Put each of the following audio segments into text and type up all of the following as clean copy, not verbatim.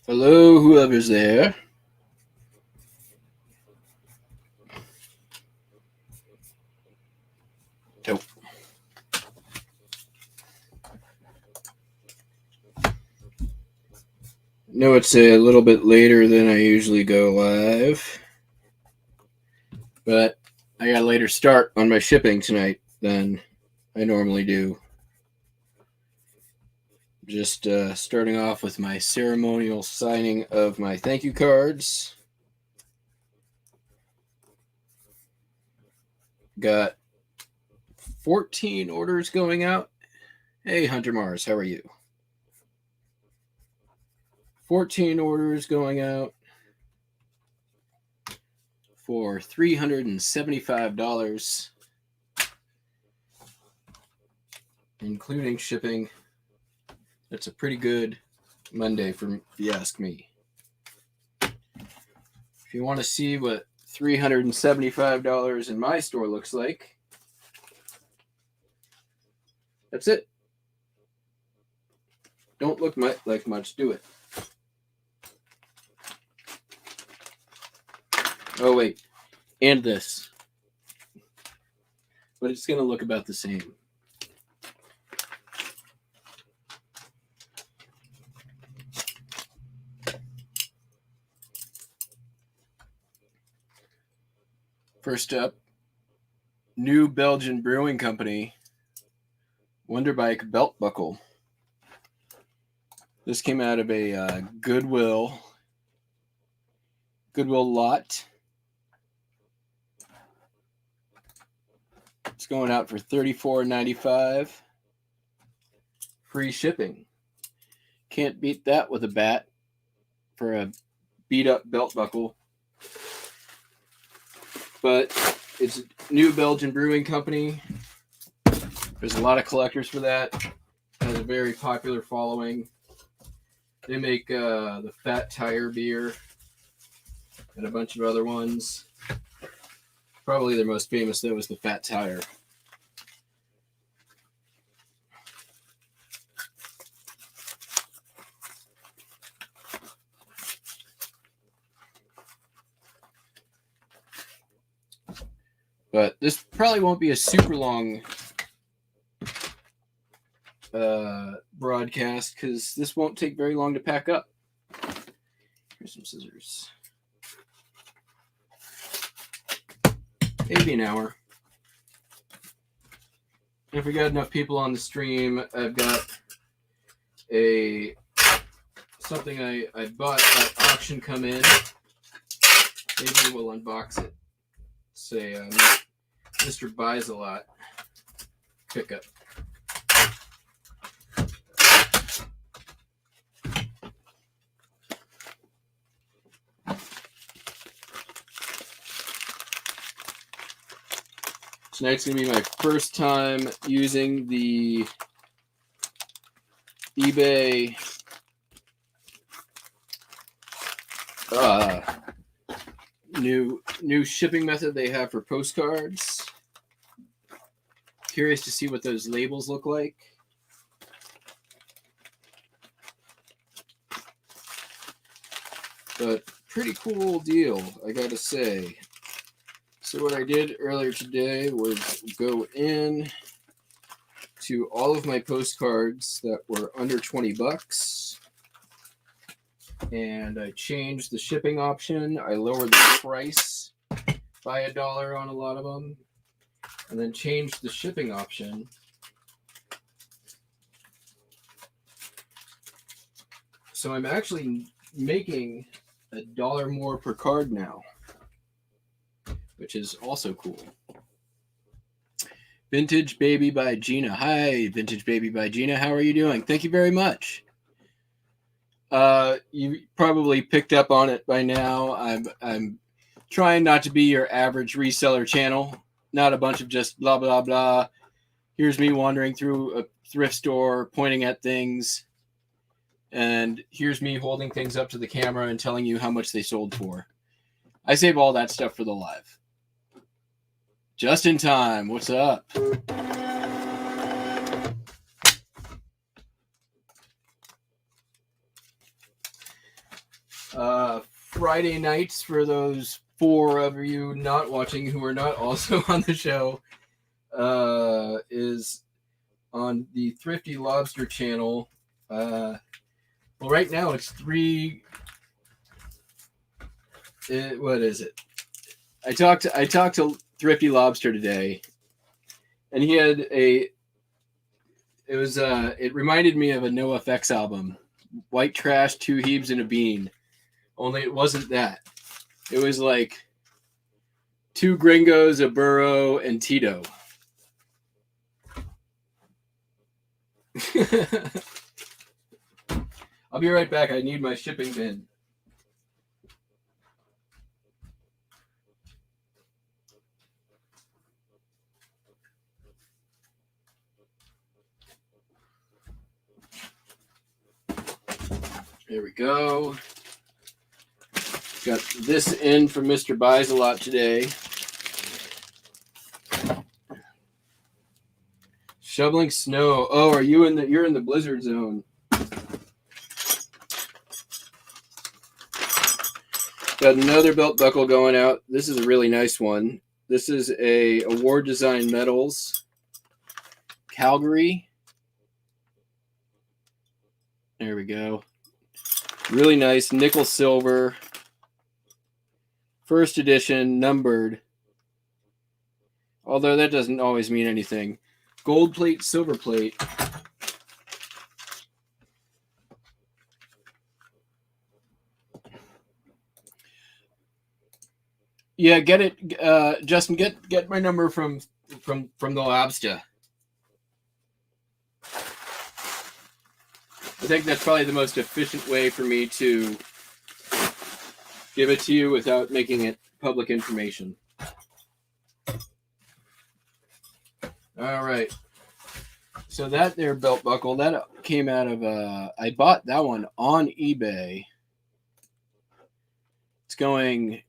Hello, whoever's there. Nope. No, it's a little bit later than I usually go live, but I got a later start on my shipping tonight than I normally do. Just starting off with my ceremonial signing of my thank you cards. Got 14 orders going out. Hey, Hunter Mars, how are you? 14 orders going out for $375, including shipping. That's a pretty good Monday, if you ask me. If you want to see what $375 in my store looks like, that's it. Don't look like much, do it. Oh, wait. And this. But it's going to look about the same. First up, New Belgian Brewing Company Wonderbike Belt Buckle. This came out of a Goodwill lot. It's going out for $34.95. Free shipping. Can't beat that with a bat for a beat up belt buckle. But it's New Belgian Brewing Company. There's a lot of collectors for that. It has a very popular following. They make the Fat Tire beer and a bunch of other ones. Probably their most famous, though, is the Fat Tire. But this probably won't be a super long broadcast because this won't take very long to pack up. Here's some scissors. Maybe an hour. If we got enough people on the stream, I've got something I bought at auction come in. Maybe we'll unbox it. Say Mr. Buys a Lot pickup. Tonight's going to be my first time using the eBay new shipping method they have for postcards. Curious to see what those labels look like. But pretty cool deal, I gotta say. So what I did earlier today was go in to all of my postcards that were under $20, and I changed the shipping option. I lowered the price by $1 on a lot of them, and then changed the shipping option. So I'm actually making $1 more per card now, which is also cool. Vintage Baby by Gina. Hi, Vintage Baby by Gina. How are you doing? Thank you very much. You probably picked up on it by now. I'm trying not to be your average reseller channel. Not a bunch of just blah, blah, blah. Here's me wandering through a thrift store, pointing at things. And here's me holding things up to the camera and telling you how much they sold for. I save all that stuff for the live. Just in time. What's up? Friday nights, for those 4 of you not watching who are not also on the show, is on the Thrifty Lobster channel. Well, right now it's 3. What is it? I talked to Thrifty Lobster today, and he had a. It was it reminded me of a NoFX album, White Trash, Two Heaves and a Bean. Only it wasn't that. It was like 2 gringos, a burro, and Tito. I'll be right back. I need my shipping bin. There we go. Got this in from Mr. Buys a Lot today. Shoveling snow. Oh, are you in the? You're in the blizzard zone. Got another belt buckle going out. This is a really nice one. This is a Award Design Metals Calgary. There we go. Really nice nickel silver. First edition, numbered. Although that doesn't always mean anything. Gold plate, silver plate. Yeah, get it, Justin. Get my number from the Lobster. I think that's probably the most efficient way for me to give it to you without making it public information. All right. So that there belt buckle, that came out of, I bought that one on eBay. It's going,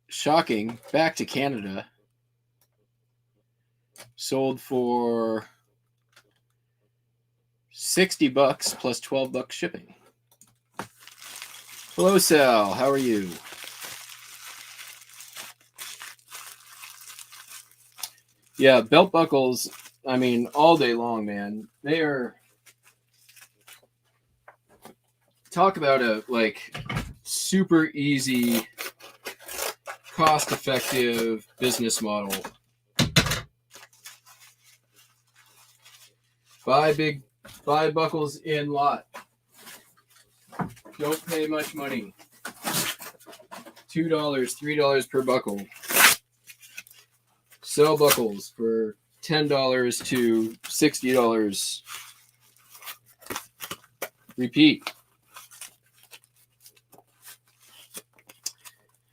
shocking, back to Canada. Sold for $60 plus $12 shipping. Hello, Sal. How are you? Yeah, belt buckles, I mean, all day long, man. They are... Talk about a, like, super easy, cost-effective business model. Buy buckles in lot. Don't pay much money. $2, $3 per buckle. Sell buckles for $10 to $60. Repeat.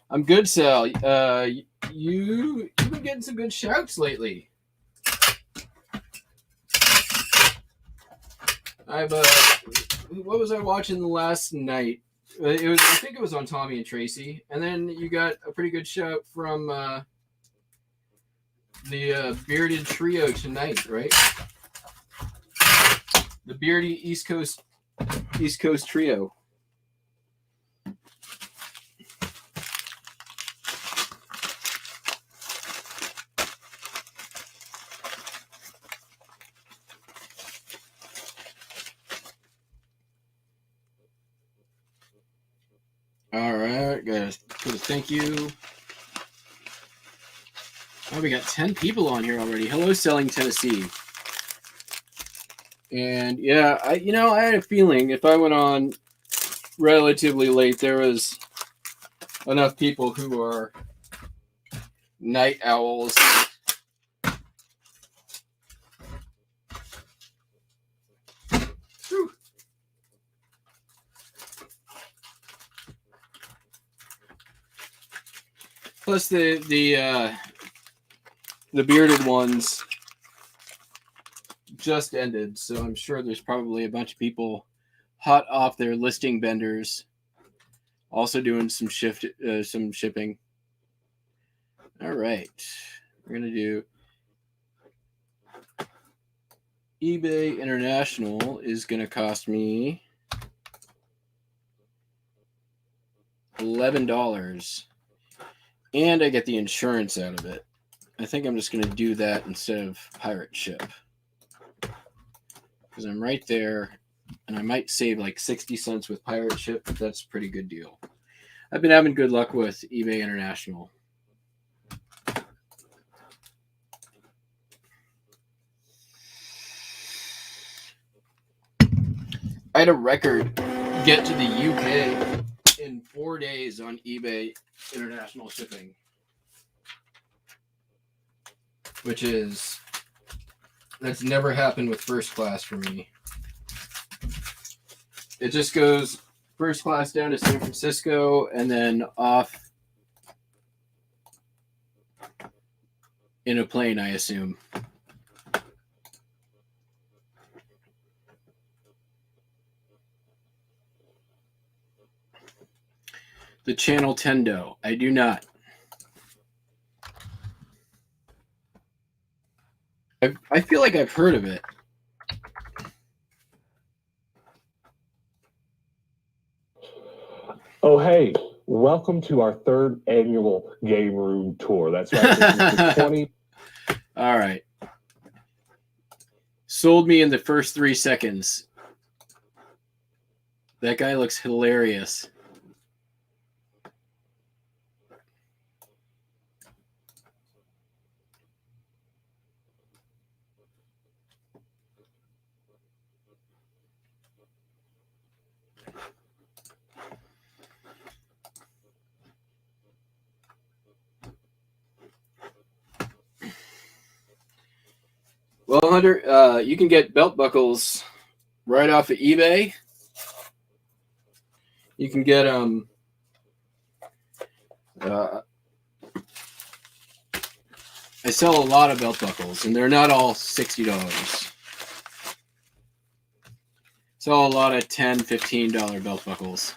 I'm good, Sal. You've been getting some good shouts lately. What was I watching last night? I think it was on Tommy and Tracy, and then you got a pretty good shout from the Bearded Trio tonight, right? The Beardy East Coast Trio. All right, guys. Thank you. Oh, we got 10 people on here already. Hello, Selling Tennessee. And yeah, I had a feeling if I went on relatively late, there was enough people who are night owls. Whew. Plus the bearded ones just ended, so I'm sure there's probably a bunch of people hot off their listing benders, also doing some shipping. All right, we're gonna do eBay International is gonna cost me $11. And I get the insurance out of it. I think I'm just going to do that instead of pirate ship. Because I'm right there, and I might save like 60 cents with pirate ship, but that's a pretty good deal. I've been having good luck with eBay International. I had a record get to the UK in 4 days on eBay International shipping, that's never happened with first class for me. It just goes first class down to San Francisco and then off in a plane, I assume. The channel Tendo. I do not. I feel like I've heard of it. Oh, hey, welcome to our third annual game room tour. That's right. This is the 20. All right. Sold me in the first 3 seconds. That guy looks hilarious. Well, Hunter, you can get belt buckles right off of eBay. You can get I sell a lot of belt buckles, and they're not all $60. Sell a lot of $10, $15 belt buckles.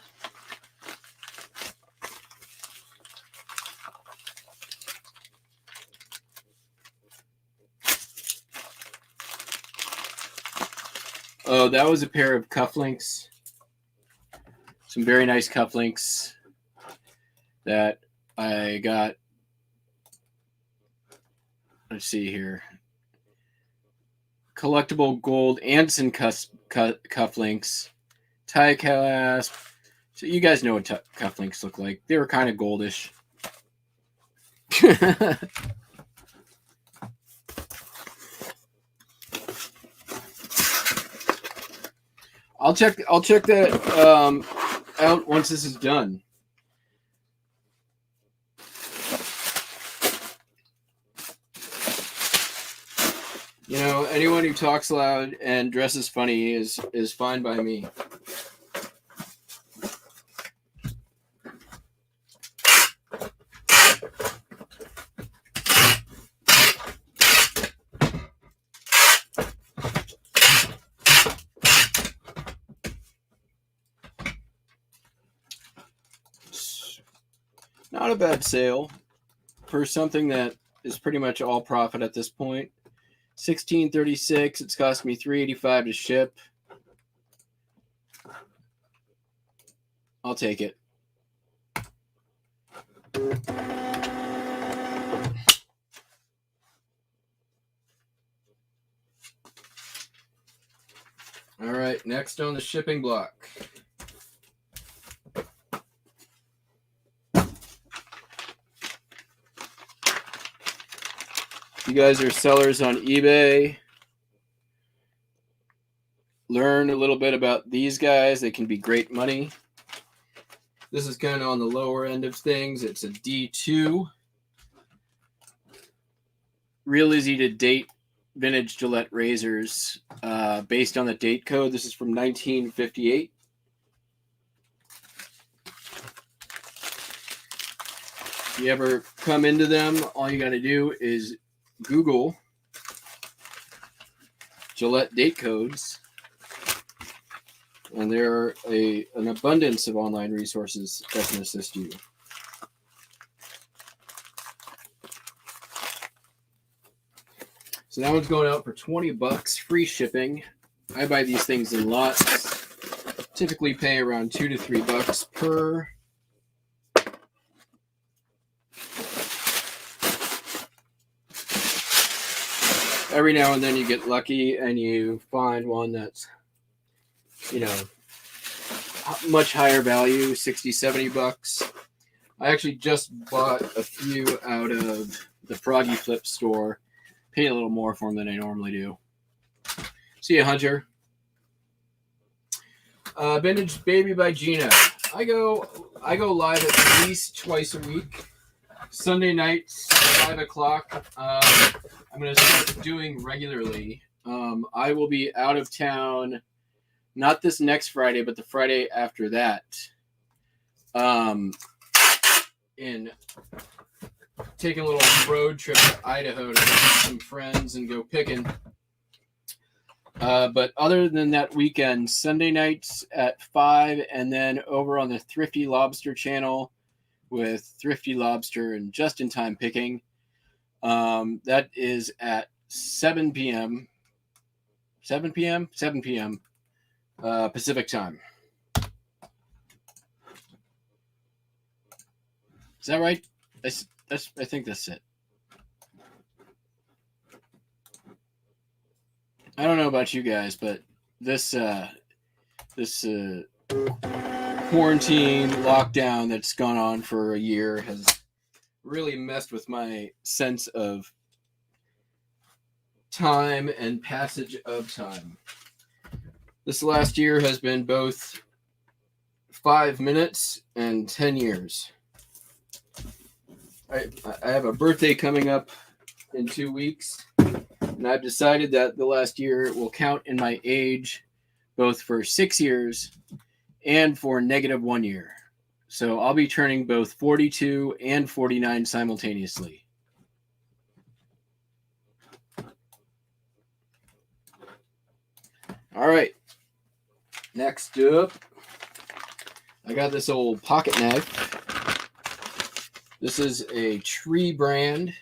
Oh, that was a pair of cufflinks. Some very nice cufflinks that I got. Let's see here. Collectible gold Anson cufflinks. Tie clasp. So you guys know what cufflinks look like. They were kind of goldish. I'll check that out once this is done. You know, anyone who talks loud and dresses funny is fine by me. Not a bad sale for something that is pretty much all profit at this point. $16.36. It's cost me $3.85 to ship. I'll take it. All right, next on the shipping block. You guys are sellers on eBay. Learn a little bit about these guys. They can be great money. This is kind of on the lower end of things. It's a D2. Real easy to date vintage Gillette razors based on the date code. This is from 1958. If you ever come into them, all you got to do is Google Gillette date codes, and there are an abundance of online resources that can assist you. So that one's going out for $20, free shipping. I buy these things in lots. Typically pay around $2 to $3 per every now and then you get lucky and you find one that's, much higher value, 60, $70. I actually just bought a few out of the Froggy Flip store. Paid a little more for them than I normally do. See ya, Hunter. Vintage Baby by Gina. I go live at least twice a week. Sunday nights, 5 o'clock. I'm going to start doing regularly. I will be out of town, not this next Friday, but the Friday after that. In taking a little road trip to Idaho to visit some friends and go picking. But other than that weekend, Sunday nights at 5, and then over on the Thrifty Lobster channel with Thrifty Lobster and Just in Time Picking. That is at 7 p.m. 7 p.m. 7 p.m. Pacific time. Is that right? I think that's it. I don't know about you guys, but this quarantine lockdown that's gone on for a year has really messed with my sense of time and passage of time. This last year has been both 5 minutes and 10 years. I have a birthday coming up in 2 weeks, and I've decided that the last year will count in my age both for 6 years and for -1 year. So I'll be turning both 42 and 49 simultaneously. All right. Next up, I got this old pocket knife. This is a Tree brand.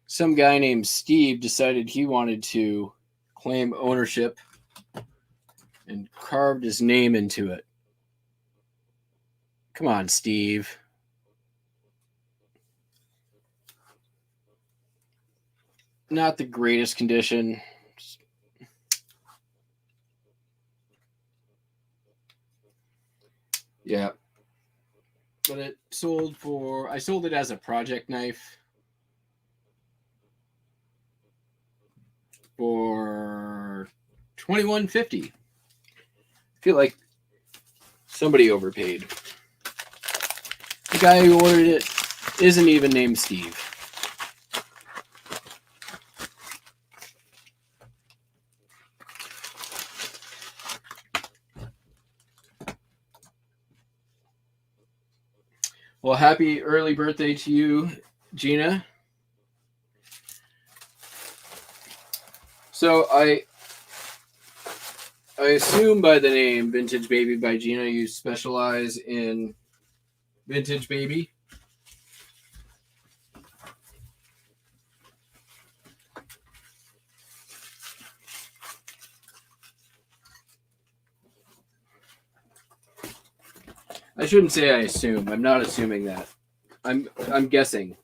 Some guy named Steve decided he wanted to claim ownership and carved his name into it. Come on, Steve. Not the greatest condition. Yeah. But I sold it as a project knife for $21.50. I feel like somebody overpaid. The guy who ordered it isn't even named Steve. Well, happy early birthday to you, Gina. So I assume by the name Vintage Baby by Gina, you specialize in vintage baby. I shouldn't say I assume. I'm not assuming that. I'm guessing.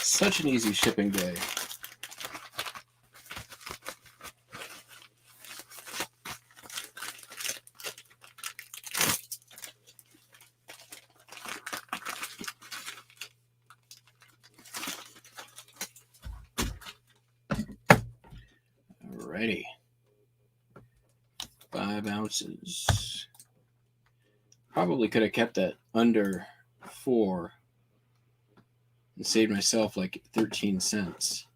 Such an easy shipping day. Alrighty. 5 ounces. Probably could have kept that under 4 and saved myself like 13 cents.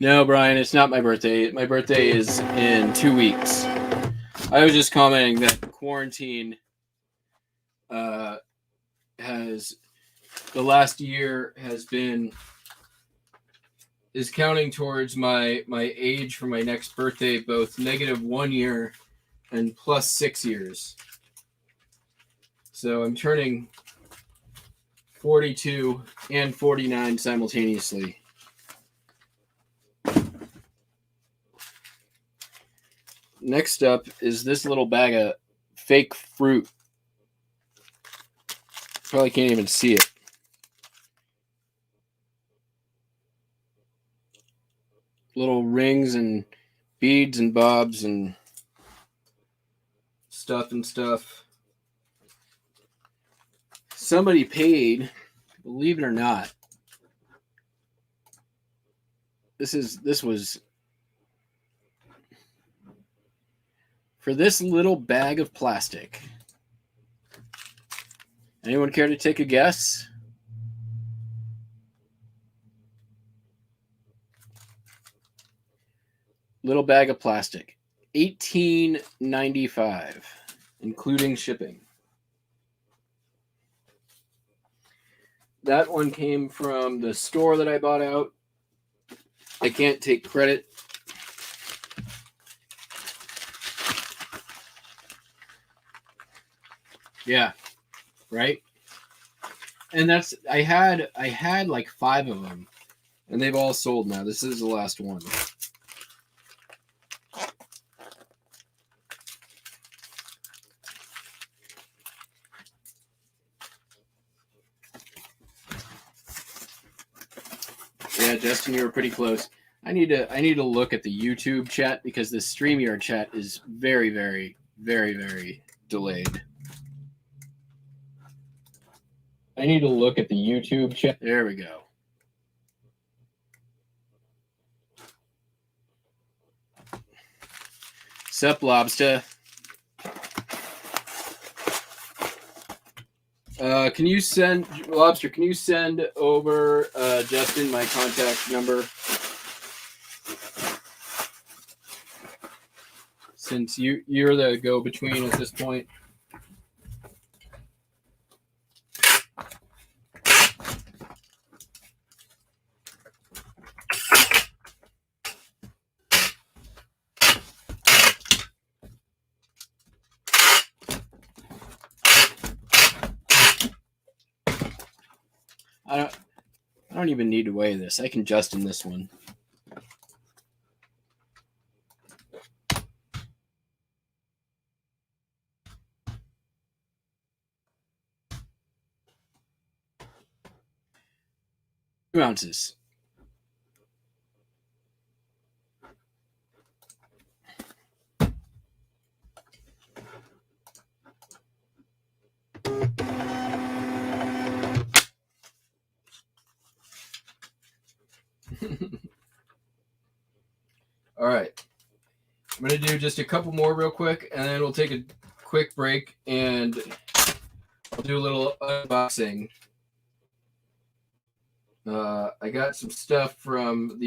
No, Brian, it's not my birthday. My birthday is in 2 weeks. I was just commenting that quarantine has the last year is counting towards my age for my next birthday, both -1 year and +6 years. So I'm turning 42 and 49 simultaneously. Next up is this little bag of fake fruit. Probably can't even see it. Little rings and beads and bobs and stuff. Somebody paid, believe it or not. This was for this little bag of plastic. Anyone care to take a guess? Little bag of plastic. $18.95, including shipping. That one came from the store that I bought out. I can't take credit. Yeah, right? And that's I had like 5 of them, and they've all sold now. This is the last one. Yeah, Justin, you were pretty close. I need to look at the YouTube chat because the StreamYard chat is very, very, very, very delayed. I need to look at the YouTube chat. There we go. Sup, Lobster? Can you send Lobster? Can you send over Justin my contact number? Since you're the go-between at this point. I don't even need to weigh this. I can Justin this one. Ounces. All right. I'm going to do just a couple more real quick, and then we'll take a quick break, and I'll do a little unboxing. I got some stuff from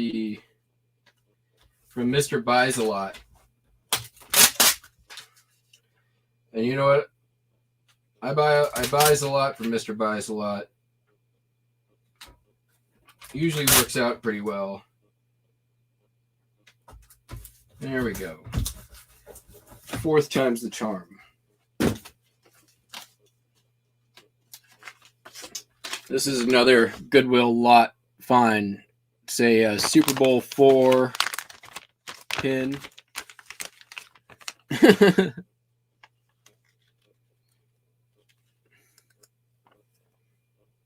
Mr. Buys a Lot. And you know what? I buys a lot from Mr. Buys a Lot. Usually works out pretty well. There we go. 4th time's the charm. This is another Goodwill lot find. Say a Super Bowl 4 pin.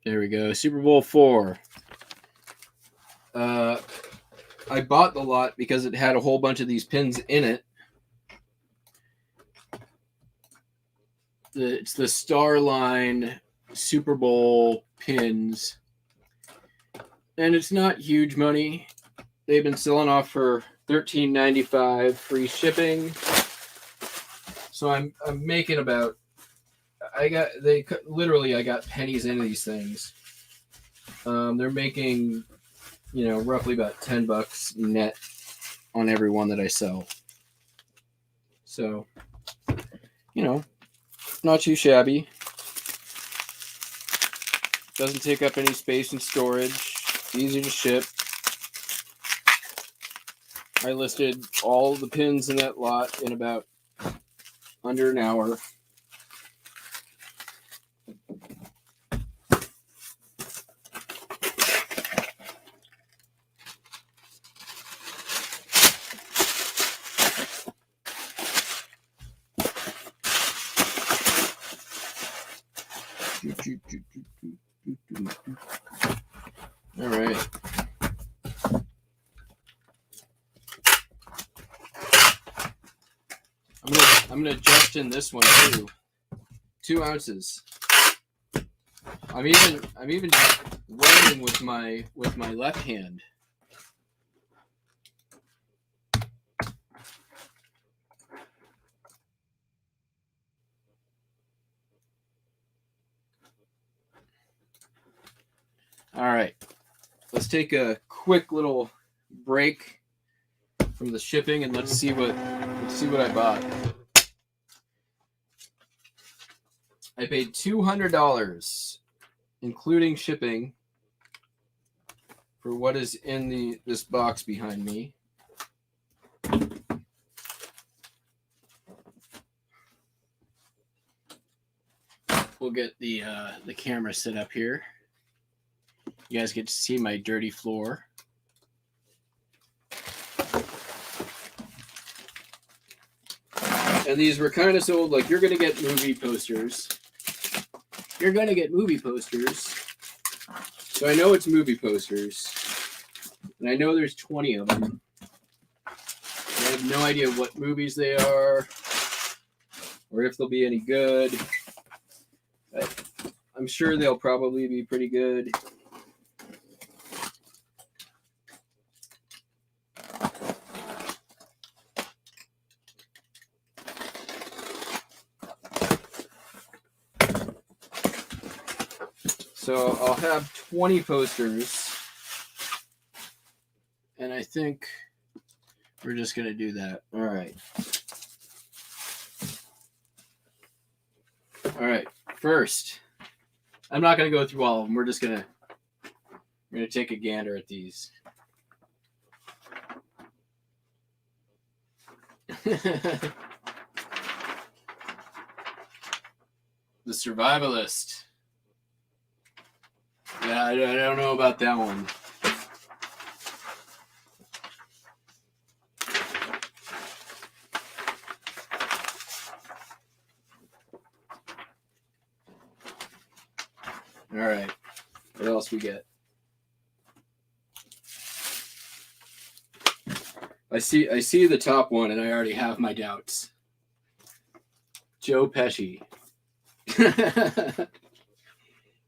There we go. Super Bowl 4. I bought the lot because it had a whole bunch of these pins in it. It's the Starline Super Bowl pins. And it's not huge money. They've been selling off for $13.95 free shipping. So I'm making about I got pennies into these things. They're making roughly about $10 net on every one that I sell. So, not too shabby. Doesn't take up any space in storage. Easy to ship. I listed all the pins in that lot in about under an hour. All right. I'm gonna adjust in this one too. 2 ounces. I'm even weighing with my left hand. All right. Let's take a quick little break from the shipping and let's see what I bought. I paid $200, including shipping, for what is in this box behind me. We'll get the camera set up here. You guys get to see my dirty floor. And these were kind of sold like you're going to get movie posters. You're going to get movie posters. So I know it's movie posters. And I know there's 20 of them. I have no idea what movies they are or if they'll be any good. But I'm sure they'll probably be pretty good. So I'll have 20 posters, and I think we're just going to do that. All right. All right. First, I'm not going to go through all of them. We're going to take a gander at these. The Survivalist. Yeah, I don't know about that one. All right. What else we get? I see the top one, and I already have my doubts. Joe Pesci.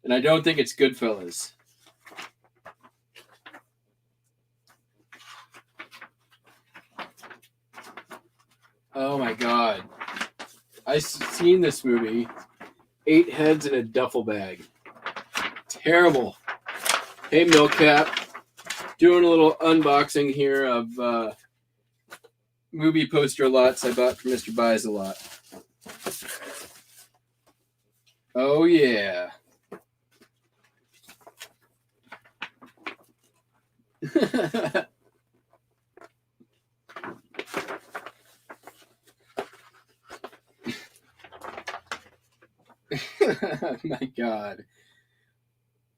And I don't think it's Goodfellas. Oh my God. I've seen this movie. 8 heads in a duffel bag. Terrible. Hey, Milk Cap. Doing a little unboxing here of movie poster lots I bought from Mr. Buys a Lot. Oh, yeah. My God.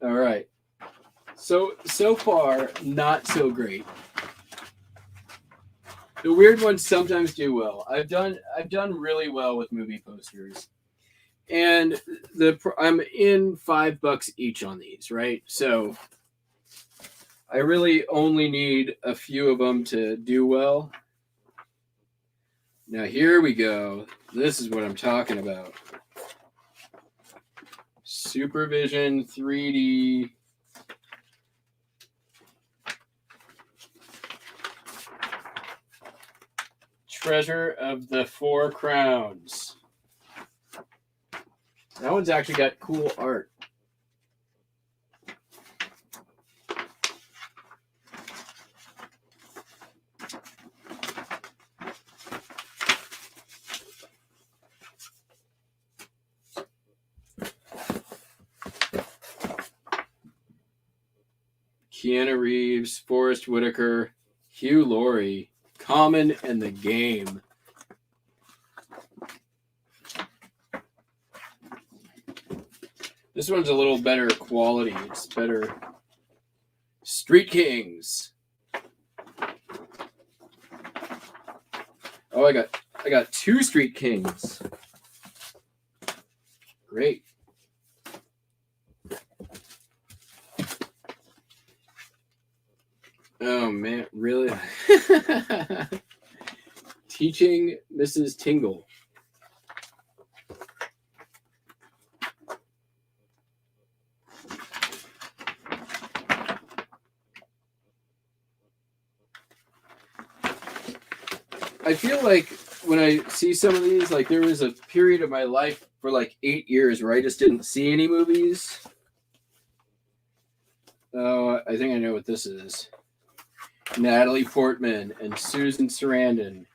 All right. So far, not so great. The weird ones sometimes do well. I've done really well with movie posters, and I'm in $5 each on these, right? So I really only need a few of them to do well. Now here we go. This is what I'm talking about. Supervision 3D. Treasure of the Four Crowns. That one's actually got cool art. Keanu Reeves, Forrest Whitaker, Hugh Laurie, Common, and The Game. This one's a little better quality. It's better. Street Kings. Oh, I got 2 Street Kings. Great. Oh man, really? Teaching Mrs. Tingle. I feel like when I see some of these, like there was a period of my life for like 8 years where I just didn't see any movies. Oh, I think I know what this is. Natalie Portman and Susan Sarandon.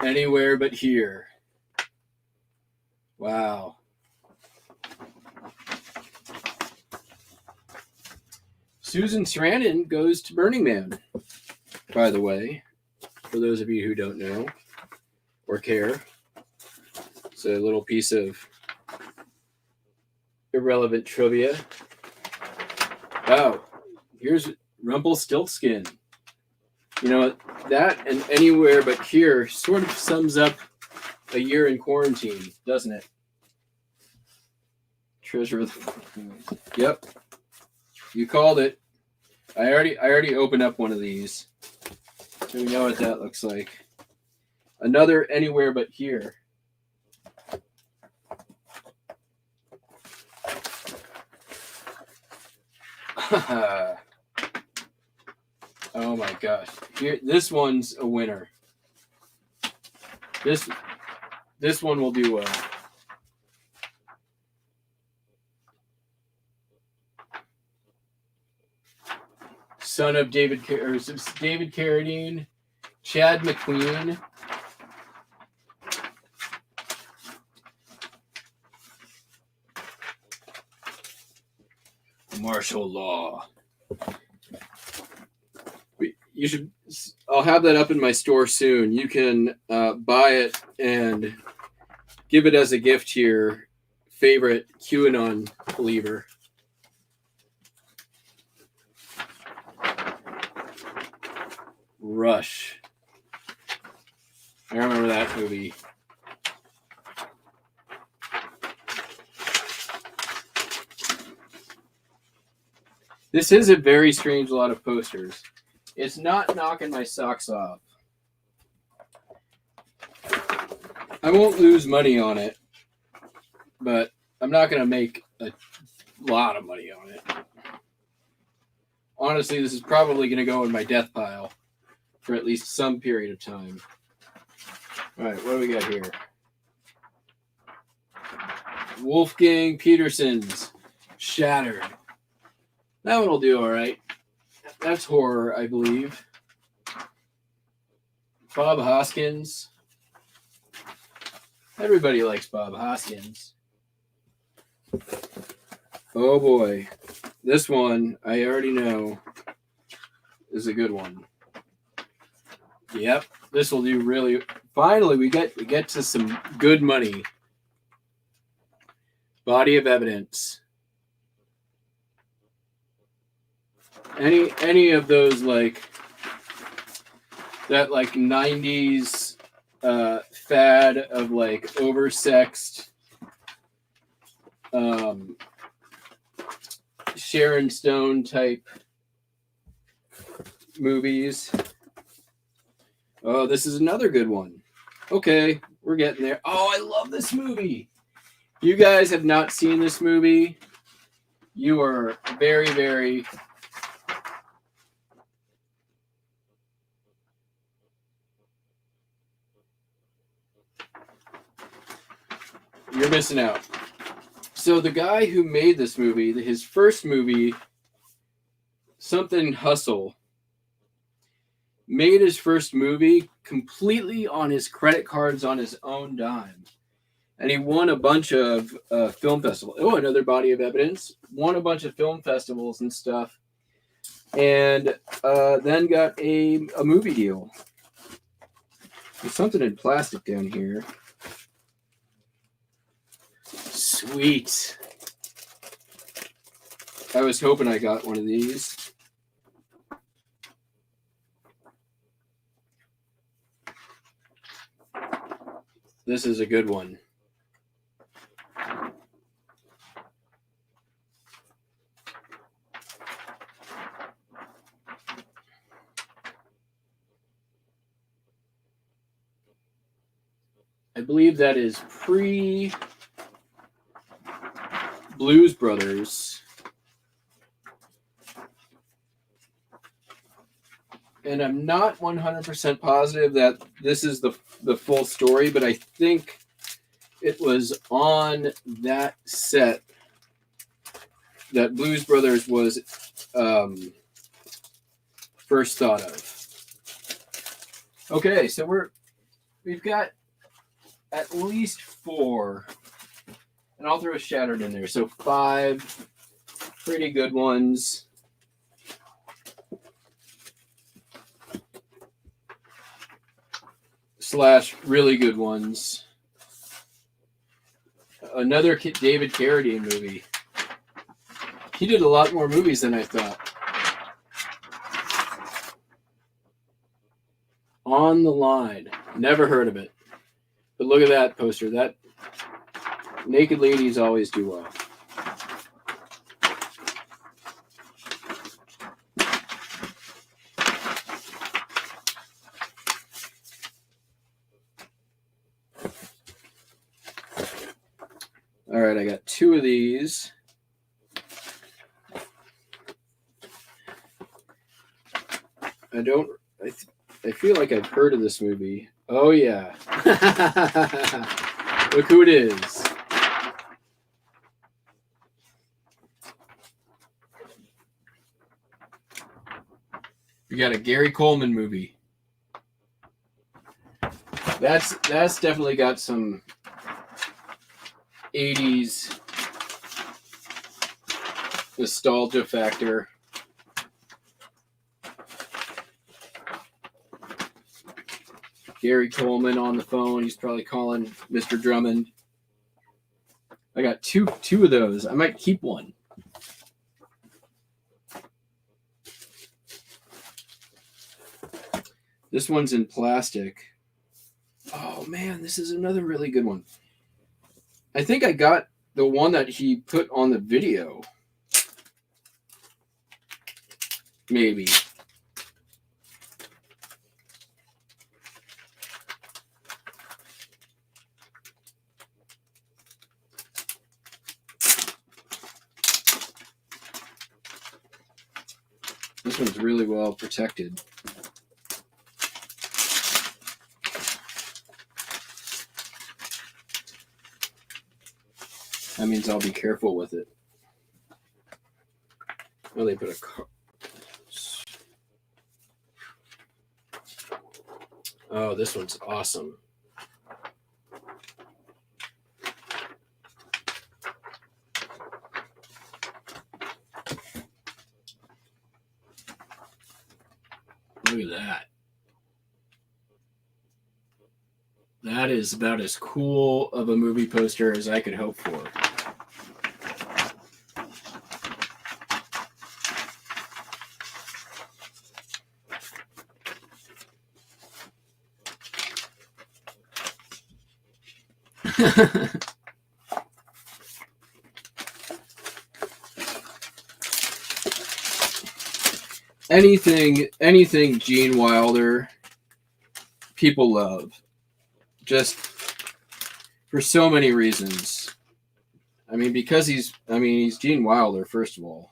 Anywhere But Here. Wow. Susan Sarandon goes to Burning Man, by the way, for those of you who don't know or care. It's a little piece of irrelevant trivia. Wow, here's Rumpelstiltskin. You know, that and Anywhere But Here sort of sums up a year in quarantine, doesn't it? Treasure of the... Yep. You called it. I already opened up one of these. So we know what that looks like. Another Anywhere But Here. Oh my gosh. Here, this one's a winner. This one will do well. Son of David Carradine, Chad McQueen. Martial law. You should. I'll have that up in my store soon. You can buy it and give it as a gift to your favorite QAnon believer. Rush. I remember that movie. This is a very strange lot of posters. It's not knocking my socks off. I won't lose money on it, but I'm not going to make a lot of money on it. Honestly, this is probably going to go in my death pile for at least some period of time. All right, what do we got here? Wolfgang Petersen's Shattered. That one will do all right. That's horror, I believe. Bob Hoskins. Everybody likes Bob Hoskins. Oh boy. This one, I already know, is a good one. Yep, this will do really... Finally, we get to some good money. Body of Evidence. Any of those like that like 90s fad of like oversexed Sharon Stone type movies. Oh, this is another good one. Okay, we're getting there. Oh, I love this movie. You guys have not seen this movie. You are very, very... You're missing out. So the guy who made this movie, his first movie, Something Hustle, made his first movie completely on his credit cards on his own dime. and he won a bunch of film festivals. Oh, another body of evidence. Won a bunch of film festivals and stuff, and then got a movie deal. There's something in plastic down here. Sweet. I was hoping I got one of these. This is a good one. I believe that is pre Blues Brothers. And I'm not 100% positive that this is the full story, but I think it was on that set that Blues Brothers was first thought of. Okay, so we've got at least 4, and I'll throw Shattered in there. So 5 pretty good ones. / really good ones. Another David Carradine movie. He did a lot more movies than I thought. On the Line. Never heard of it. But look at that poster. That naked ladies always do well. All right, I got 2 of these. I feel like I've heard of this movie. Oh, yeah. Look who it is. We got a Gary Coleman movie. That's definitely got some 80s nostalgia factor. Gary Coleman on the phone. He's probably calling Mr. Drummond. I got two of those. I might keep one. This one's in plastic. Oh man, this is another really good one. I think I got the one that he put on the video. Maybe. This one's really well protected. That means I'll be careful with it. Oh, they put a Oh, this one's awesome. Look at that. That is about as cool of a movie poster as I could hope for. anything Gene Wilder, people love, just for so many reasons. I mean, because he's Gene Wilder, first of all.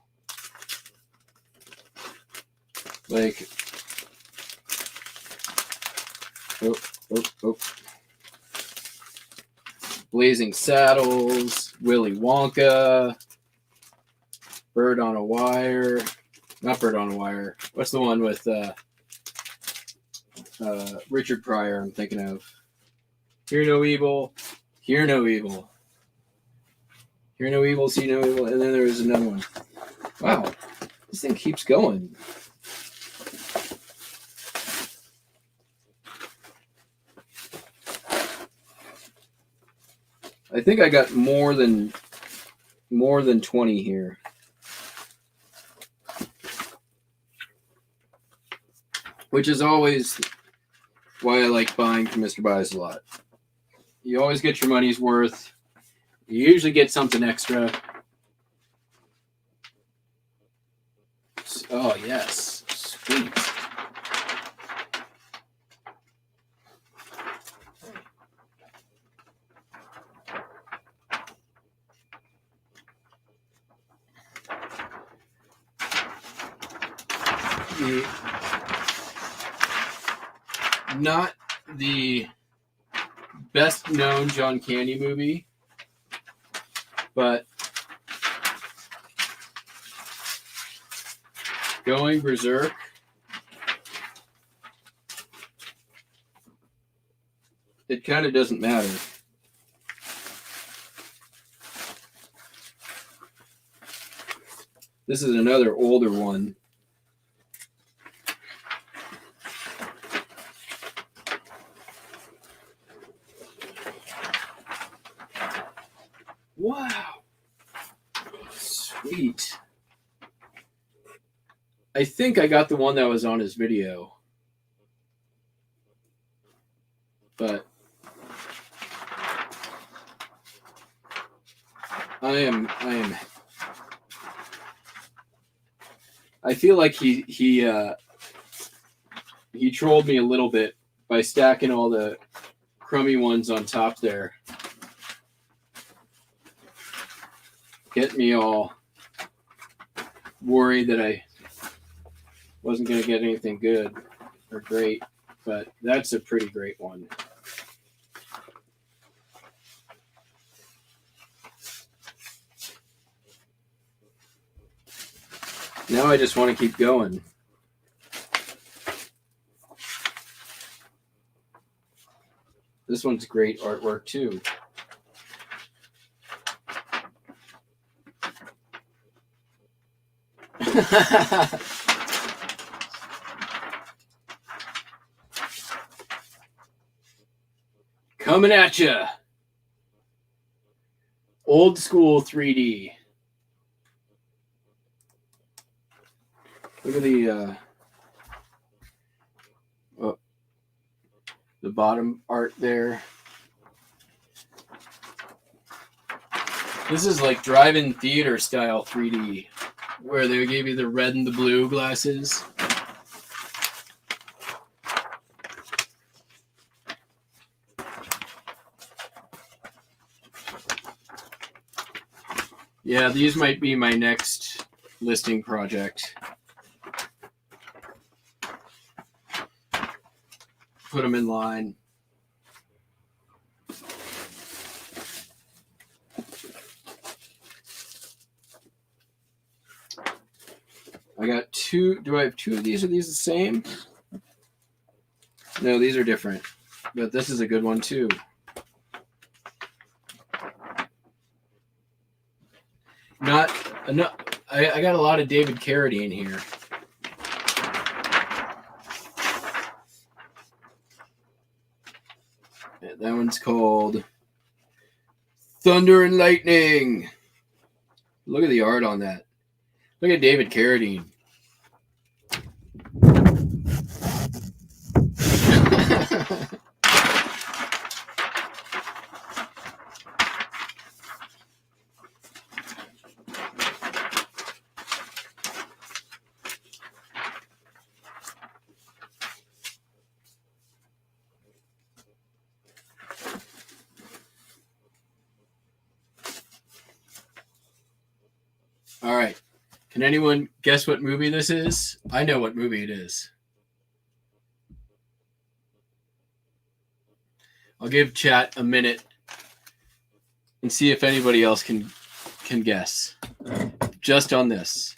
Like, Blazing Saddles, Willy Wonka, Bird on a Wire. Not Bird on a Wire. What's the one with Richard Pryor I'm thinking of? Hear No Evil. Hear no evil. Hear no evil, see no evil, and then there was another one. Wow, this thing keeps going. I think I got more than 20 here. Which is always why I like buying from Mr. Buys a lot. You always get your money's worth. You usually get something extra. Oh, yes. Sweet. Not the best known John Candy movie, but Going Berserk. It kind of doesn't matter. This is another older one. Wow. Sweet. I think I got the one that was on his video. But I feel like he trolled me a little bit by stacking all the crummy ones on top there. Get me all worried that I wasn't going to get anything good or great, but that's a pretty great one. Now I just want to keep going. This one's great artwork too. Coming at ya. Old school 3D. Look at the bottom art there. This is like drive-in theater style 3D, where they gave you the red and the blue glasses. Yeah, these might be my next listing project. Put them in line. I got two. Do I have two of these? Are these the same? No, these are different. But this is a good one too. Not enough. I got a lot of David Carradine here. Yeah, that one's called Thunder and Lightning. Look at the art on that. Look at David Carradine. All right. Can anyone guess what movie this is? I know what movie it is. I'll give chat a minute and see if anybody else can guess. Just on this.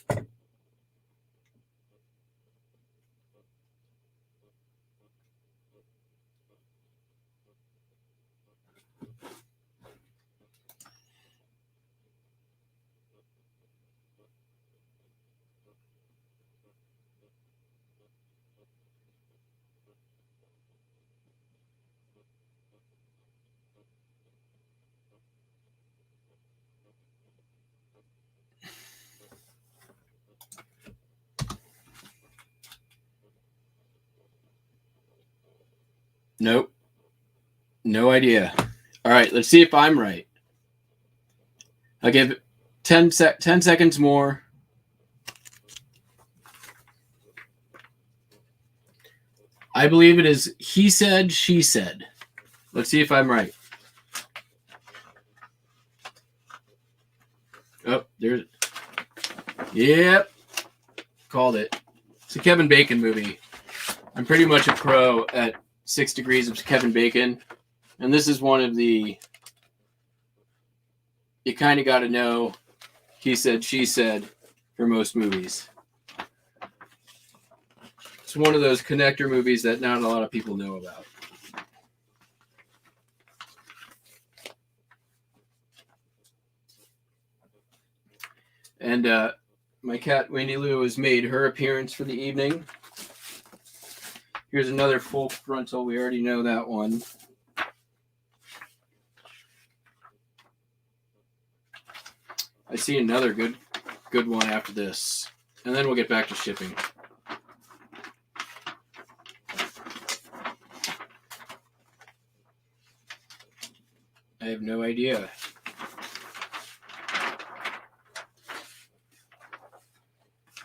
Nope. No idea. All right, let's see if I'm right. I'll give 10 seconds more. I believe it is He Said, She Said. Let's see if I'm right. Oh, there's... Yep. Called it. It's a Kevin Bacon movie. I'm pretty much a pro at 6 Degrees of Kevin Bacon. And this is one of the... You kind of got to know He Said, She Said for most movies. It's one of those connector movies that not a lot of people know about. And my cat Winnie Lou has made her appearance for the evening. Here's another full frontal. We already know that one. I see another good one after this. And then we'll get back to shipping. I have no idea.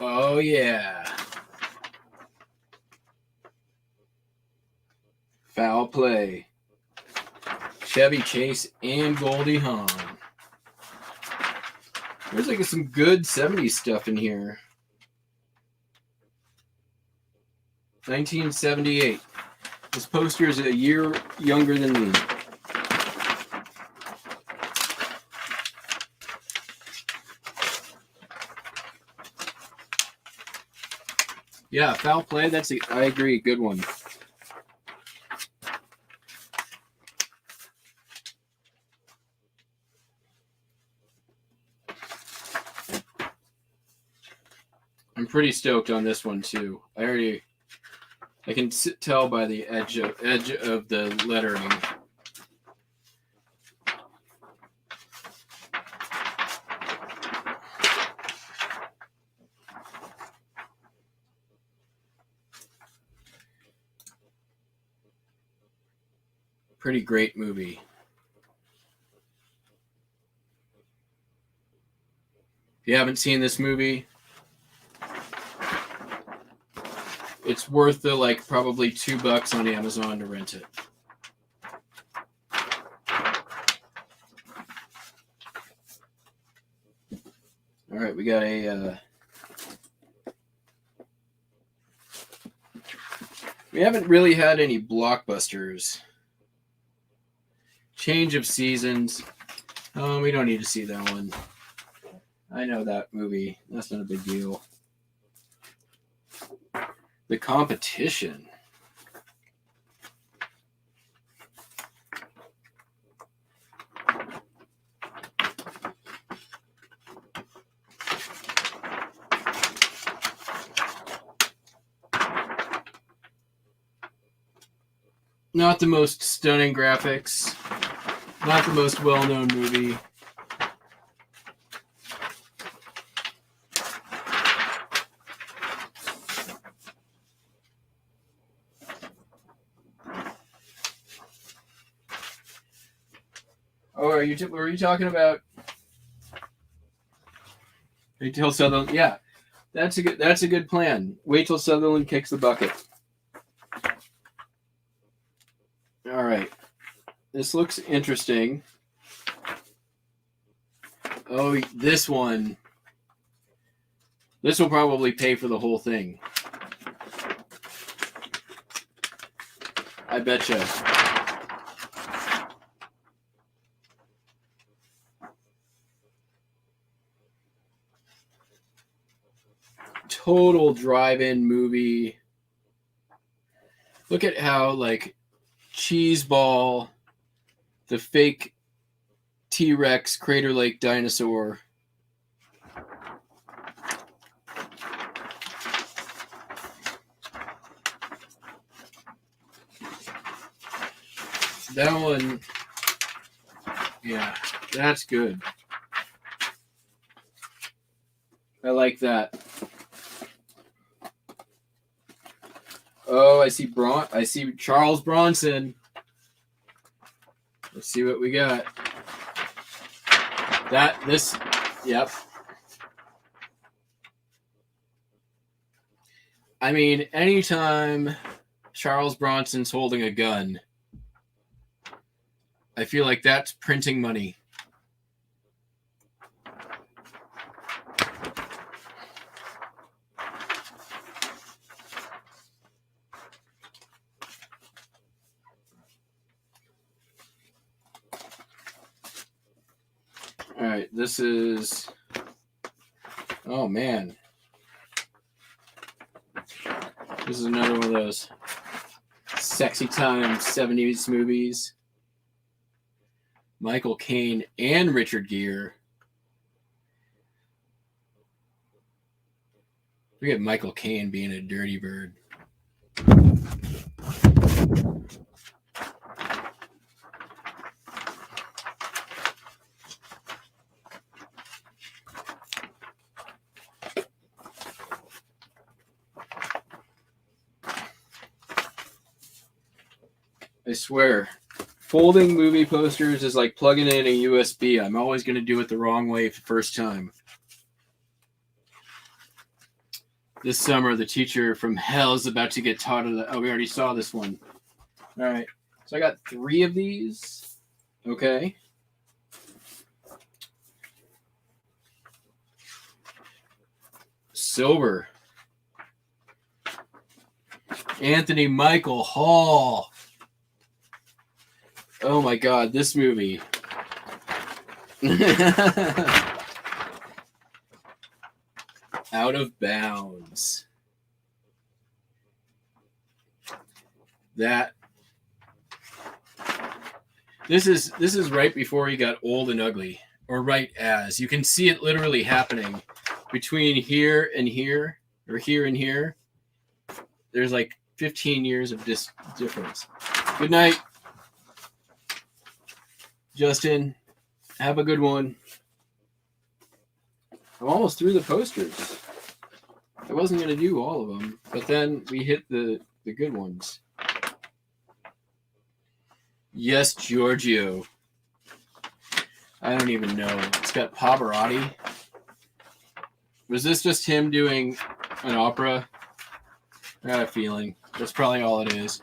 Oh, yeah. Foul Play. Chevy Chase and Goldie Hawn. There's like some good 70s stuff in here. 1978. This poster is a year younger than me. Yeah, Foul Play, I agree, good one. I'm pretty stoked on this one too. I can tell by the edge of the lettering. Pretty great movie. If you haven't seen this movie, it's worth the probably $2 on Amazon to rent it. All right, we got a. We haven't really had any blockbusters. Change of Seasons. Oh, we don't need to see that one. I know that movie. That's not a big deal. The Competition. Not the most stunning graphics. Not the most well-known movie. Oh, were you talking about wait till Sutherland? Yeah, that's a good plan. Wait till Sutherland kicks the bucket. All right, this looks interesting. Oh, this one. This will probably pay for the whole thing. I betcha. Total drive-in movie. Look at how Cheeseball, the fake T-Rex Crater Lake dinosaur. That one, yeah, that's good. I like that. Oh, I see I see Charles Bronson. Let's see what we got. Yep. I mean, anytime Charles Bronson's holding a gun, I feel like that's printing money. All right, this is... Oh, man. This is another one of those sexy time 70s movies. Michael Caine and Richard Gere. Look at Michael Caine being a dirty bird. I swear, folding movie posters is like plugging in a USB. I'm always going to do it the wrong way the first time. This summer, the teacher from hell is about to get taught of the... Oh, we already saw this one. All right. So I got 3 of these. Okay. Silver. Anthony Michael Hall. Oh my God, this movie. Out of Bounds. This is right before he got old and ugly, or right as. You can see it literally happening between here and here, or here and here. There's like 15 years of difference. Good night, Justin. Have a good one. I'm almost through the posters. I wasn't going to do all of them, but then we hit the good ones. Yes, Giorgio. I don't even know. It's got Pavarotti. Was this just him doing an opera? I got a feeling. That's probably all it is.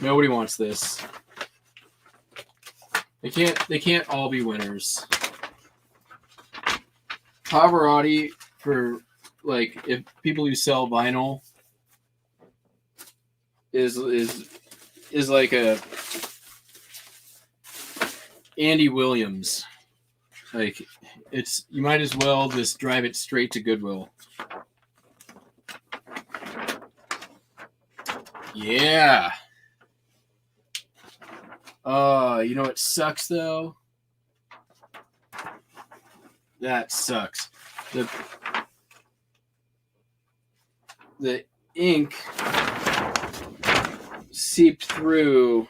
Nobody wants this. They can't all be winners. Pavarotti, for like, if people who sell vinyl, is like a Andy Williams. Like, it's, you might as well just drive it straight to Goodwill. Yeah. You know what sucks though? That sucks. The ink seeped through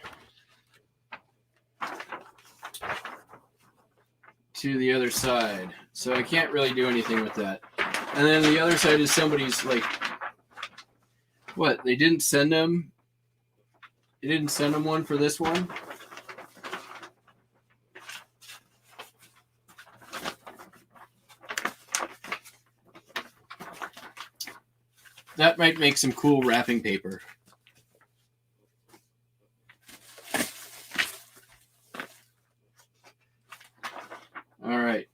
to the other side, so I can't really do anything with that. And then the other side is somebody's, like, what? They didn't send them one for this one? That might make some cool wrapping paper. All right.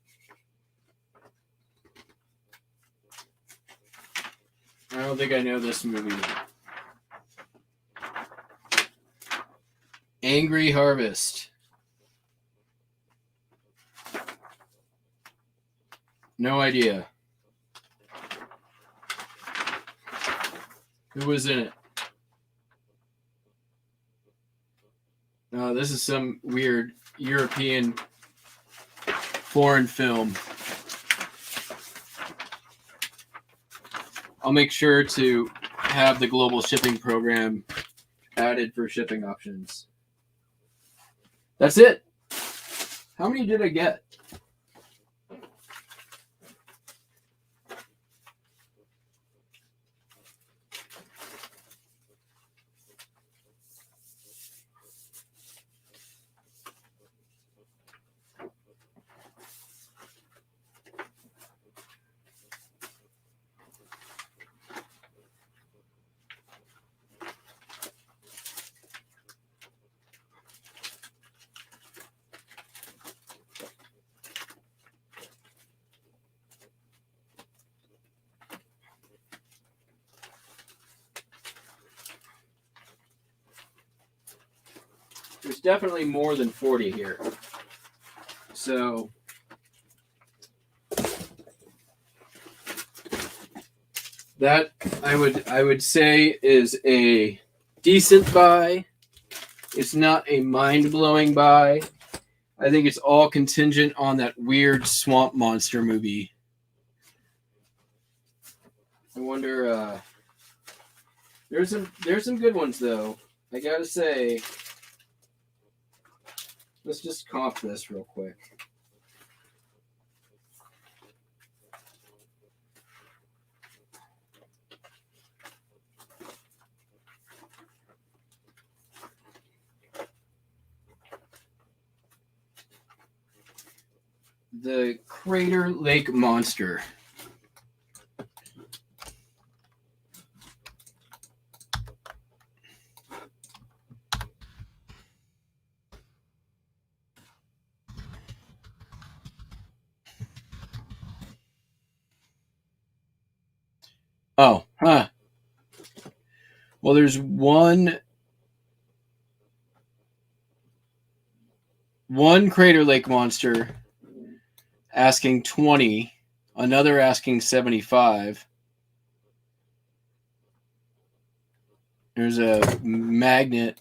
I don't think I know this movie. Angry Harvest. No idea. Who was in it? This is some weird European foreign film. I'll make sure to have the global shipping program added for shipping options. That's it. How many did I get? There's definitely more than 40 here. So that I would say is a decent buy. It's not a mind-blowing buy. I think it's all contingent on that weird swamp monster movie. I wonder. There's some good ones though. I gotta say. Let's just comp this real quick. The Crater Lake Monster. Oh, huh. Well, there's one Crater Lake Monster asking 20, another asking 75. There's a magnet.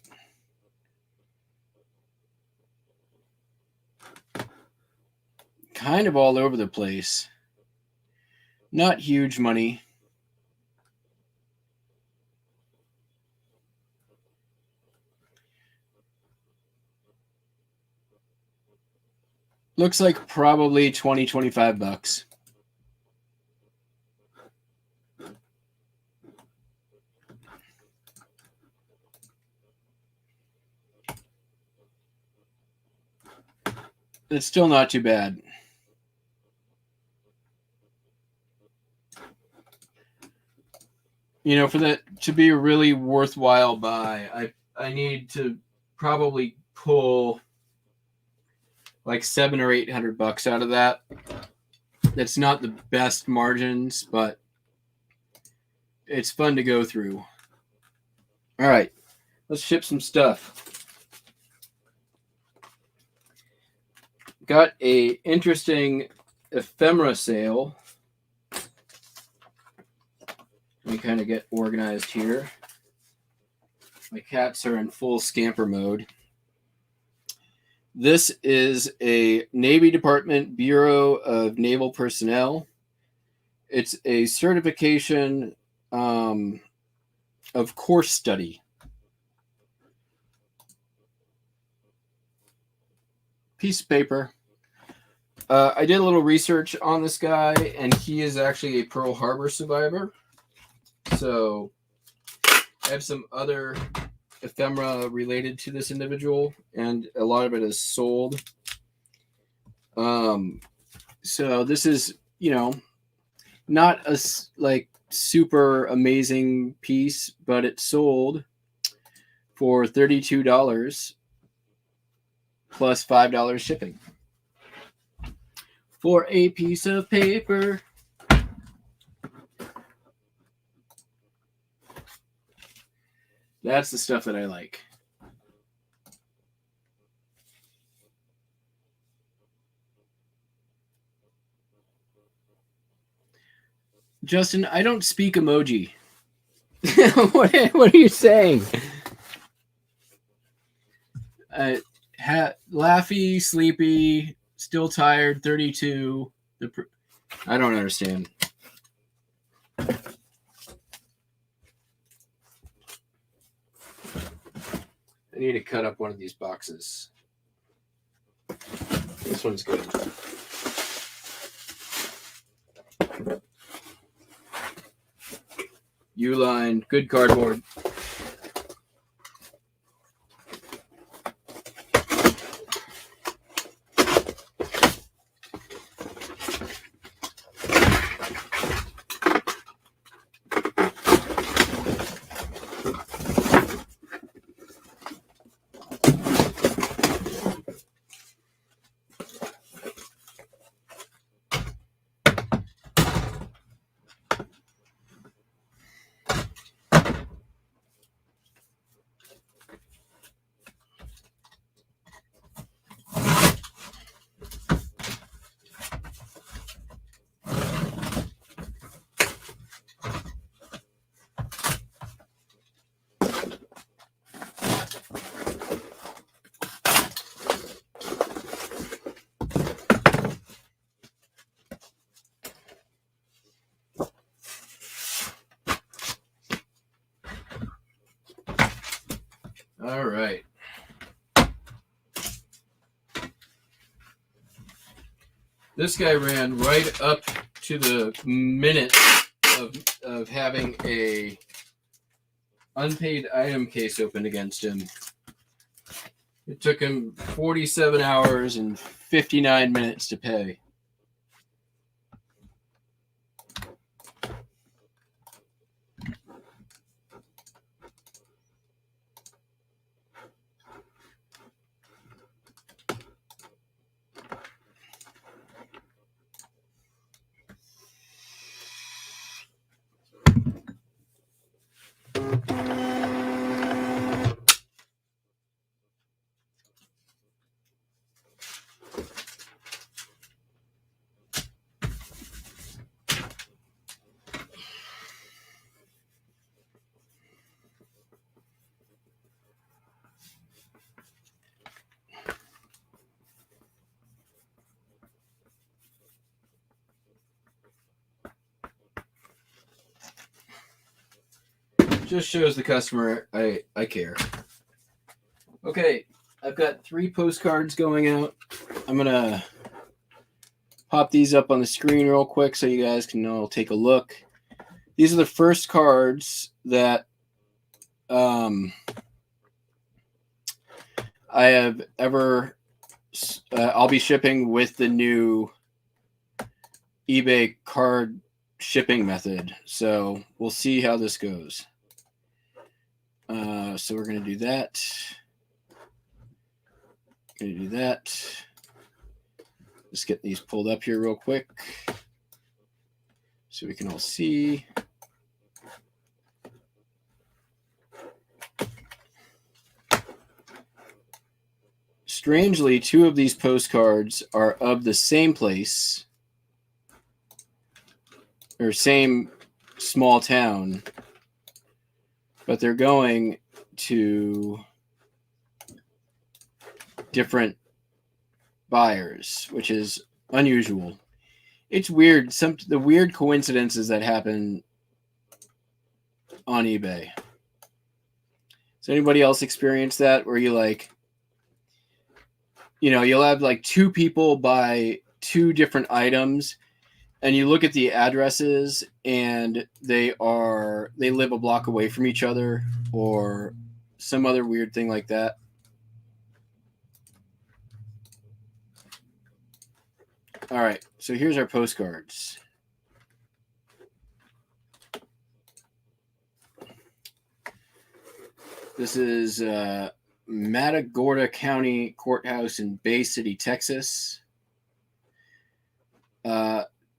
Kind of all over the place. Not huge money. Looks like probably 20, 25 bucks. It's still not too bad. You know, for that to be a really worthwhile buy, I need to probably pull like $700 or $800 out of that. That's not the best margins, but it's fun to go through. All right, let's ship some stuff. Got a interesting ephemera sale. Let me kind of get organized here. My cats are in full scamper mode. This is a Navy Department Bureau of Naval Personnel. It's a certification of course study. Piece of paper. I did a little research on this guy, and he is actually a Pearl Harbor survivor. So I have some other ephemera related to this individual, and a lot of it is sold. So this is, you know, not a like super amazing piece, but it sold for $32 plus $5 shipping for a piece of paper. That's the stuff that I like. Justin, I don't speak emoji. what are you saying? Laughy, sleepy, still tired, 32. I don't understand. I need to cut up one of these boxes. This one's good. Uline, good cardboard. All right. This guy ran right up to the minute of having a unpaid item case opened against him. It took him 47 hours and 59 minutes to pay. Just shows the customer I care. Okay, I've got 3 postcards going out. I'm gonna pop these up on the screen real quick so you guys can all take a look. These are the first cards that I have ever. I'll be shipping with the new eBay card shipping method. So we'll see how this goes. So we're going to do that. Going to do that. Just get these pulled up here real quick so we can all see. Strangely, 2 of these postcards are of the same place or same small town, but they're going to different buyers, which is unusual. It's weird. The weird coincidences that happen on eBay. Does anybody else experience that where you you'll have 2 people buy 2 different items and you look at the addresses and they live a block away from each other or some other weird thing like that? All right, so here's our postcards. This is Matagorda County Courthouse in Bay City, Texas.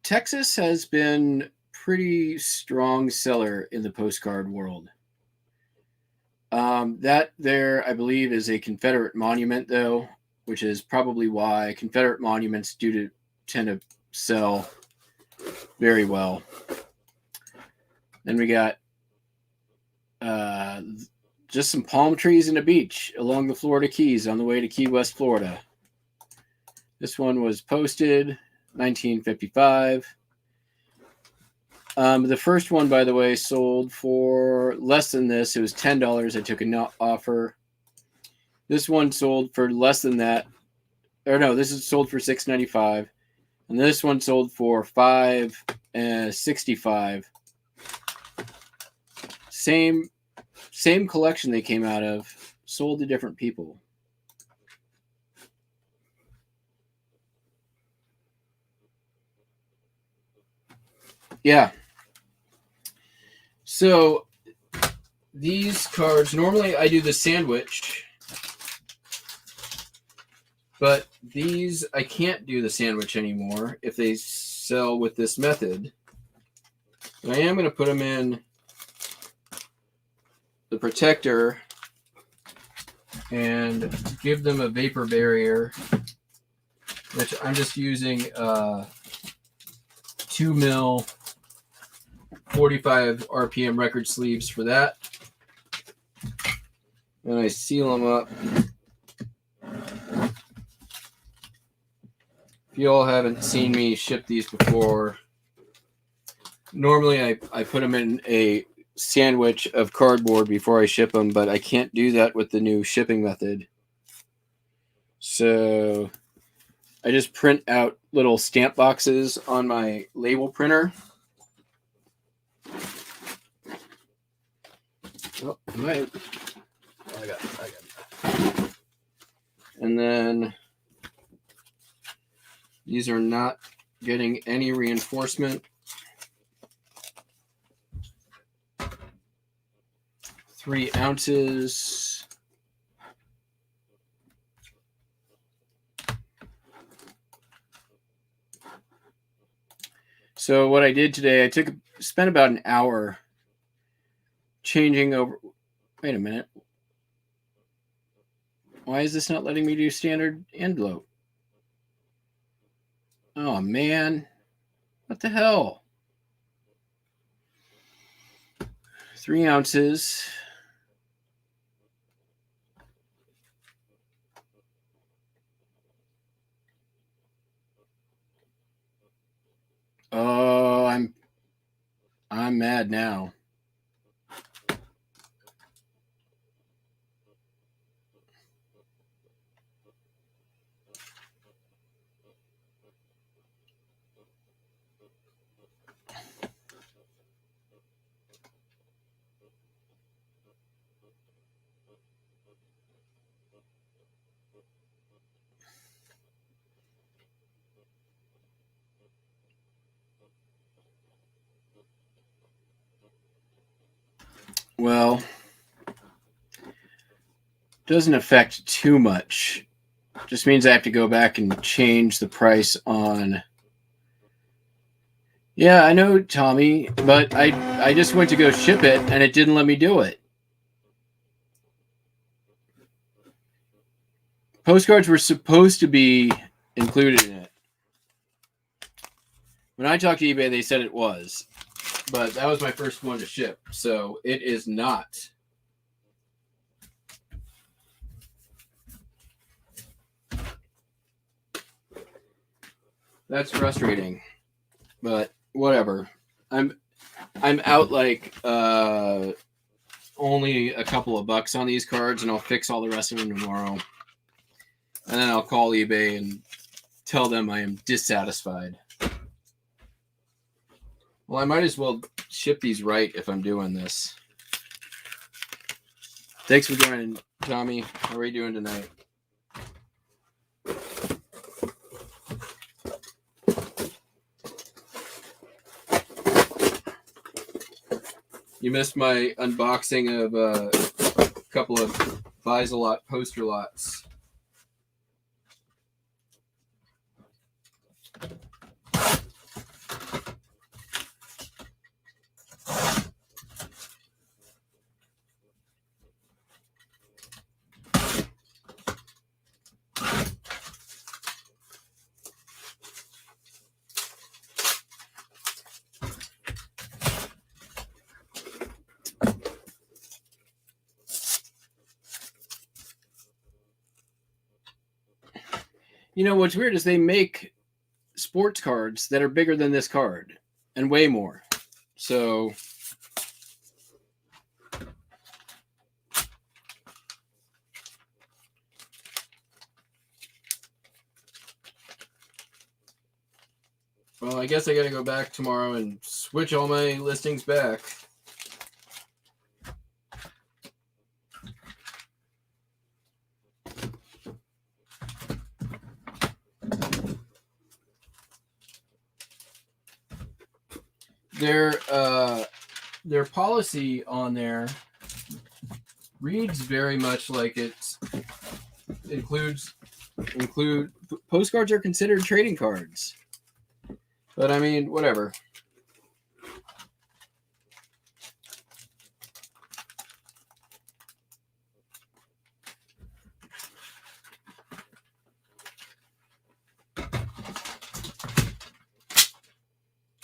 Texas has been pretty strong seller in the postcard world. That there, I believe, is a Confederate monument, though, which is probably why Confederate monuments tend to sell very well. Then we got just some palm trees and a beach along the Florida Keys on the way to Key West, Florida. This one was posted 1955. The first one, by the way, sold for less than this. It was $10. I took an offer. This one sold for less than that. Or no, this is sold for $6.95. And this one sold for $5.65. Same collection they came out of, sold to different people. Yeah. So these cards, normally I do the sandwich, but these I can't do the sandwich anymore if they sell with this method. And I am going to put them in the protector and give them a vapor barrier, which I'm just using 2 mil 45 RPM record sleeves for that. And I seal them up. If you all haven't seen me ship these before, normally I put them in a sandwich of cardboard before I ship them, but I can't do that with the new shipping method. So I just print out little stamp boxes on my label printer. Oh, I got it. And then these are not getting any reinforcement. 3 ounces. So what I did today, spent about an hour changing over. Wait a minute. Why is this not letting me do standard envelope? Oh man, what the hell? 3 ounces. Oh, I'm mad now. Well, doesn't affect too much. Just means I have to go back and change the price on. Yeah, I know, Tommy, but I just went to go ship it and it didn't let me do it. Postcards were supposed to be included in it. When I talked to eBay, they said it was, but that was my first one to ship, so it is not. That's frustrating, but whatever. I'm out like only a couple of bucks on these cards, and I'll fix all the rest of them tomorrow. And then I'll call eBay and tell them I am dissatisfied. Well, I might as well ship these right if I'm doing this. Thanks for joining, Tommy. How are you doing tonight? You missed my unboxing of a couple of Visalot poster lots. You know, what's weird is they make sports cards that are bigger than this card and way more. So well, I guess I got to go back tomorrow and switch all my listings back. Their policy on there reads very much like it include postcards are considered trading cards. But I mean, whatever.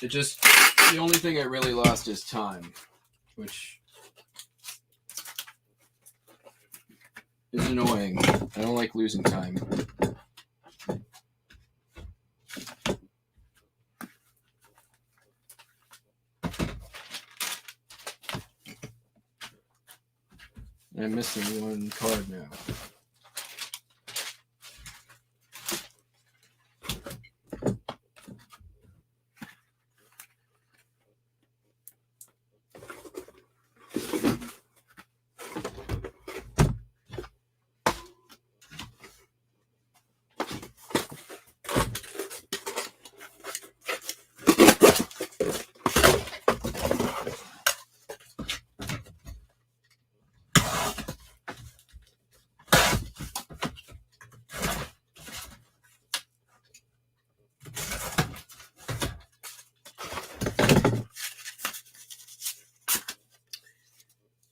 It just, the only thing I really lost is time, which is annoying. I don't like losing time. I'm missing one card now.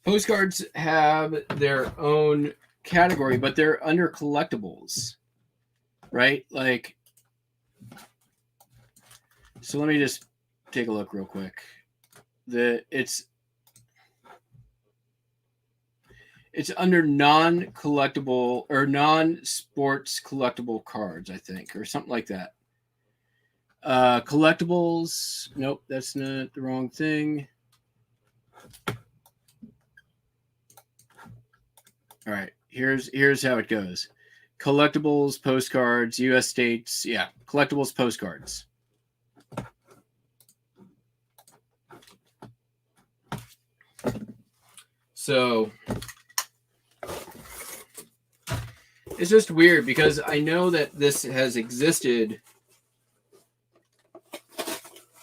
Postcards have their own category, but they're under collectibles, right? Like, so let me just take a look real quick. It's under non-collectible or non-sports collectible cards, I think, or something like that. Collectibles. Nope, that's not the wrong thing. All right, here's how it goes. Collectibles, postcards, U.S. states. Yeah, collectibles, postcards. So it's just weird because I know that this has existed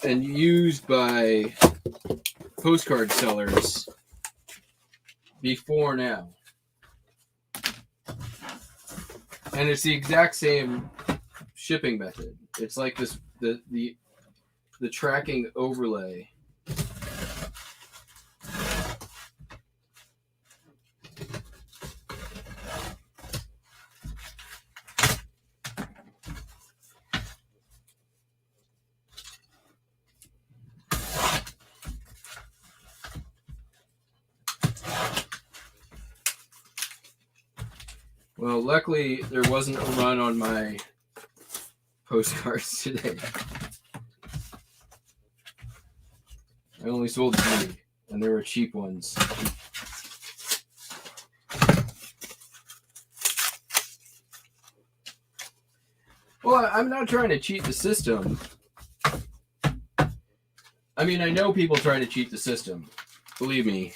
and used by postcard sellers before now. And it's the exact same shipping method. It's like this the tracking overlay. Well, luckily there wasn't a run on my postcards today. I only sold 3, and they were cheap ones. Well, I'm not trying to cheat the system. I mean, I know people try to cheat the system. Believe me.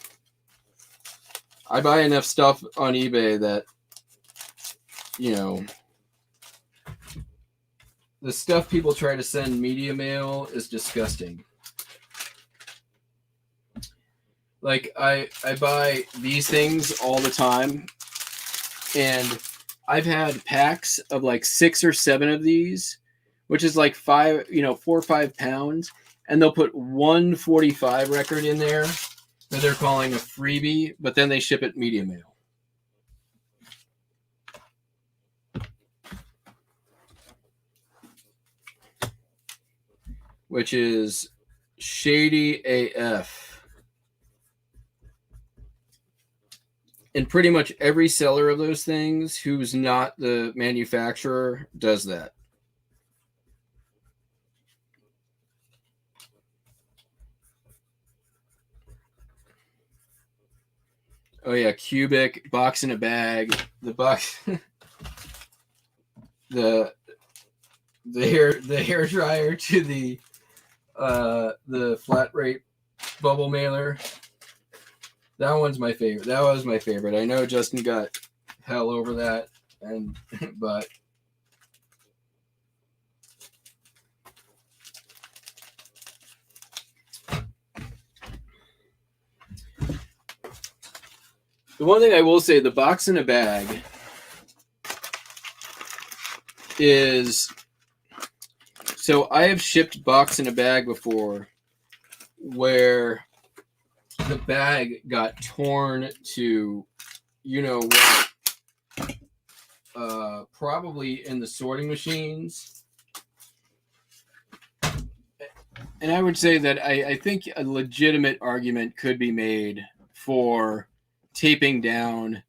I buy enough stuff on eBay that, you know, the stuff people try to send media mail is disgusting. Like, I buy these things all the time, and I've had packs of like 6 or 7 of these, which is like 4 or 5 pounds, and they'll put 145 record in there that they're calling a freebie, but then they ship it media mail. Which is shady AF. And pretty much every seller of those things who's not the manufacturer does that. Oh yeah, cubic, box in a bag. The box the hair dryer to the flat rate bubble mailer. That one's my favorite. That was my favorite. I know Justin got hell over that, but the one thing I will say, the box in a bag is, so I have shipped box in a bag before where the bag got torn to, you know what, probably in the sorting machines. And I would say that I think a legitimate argument could be made for taping down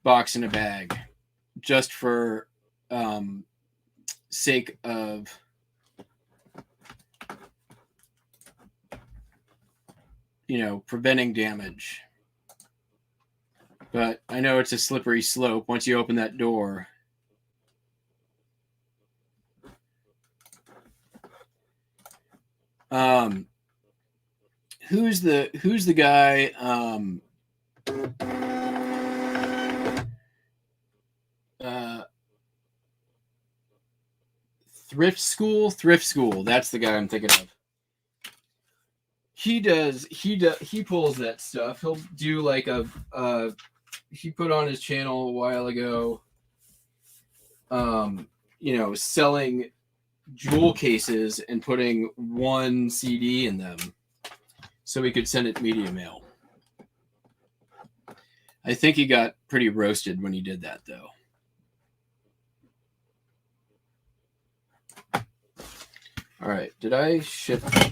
box in a bag just for sake of preventing damage. But I know it's a slippery slope once you open that door. Who's the guy? Thrift School. That's the guy I'm thinking of. He pulls that stuff. He'll do like he put on his channel a while ago, selling jewel cases and putting one CD in them so he could send it media mail. I think he got pretty roasted when he did that, though. All right, did I ship? I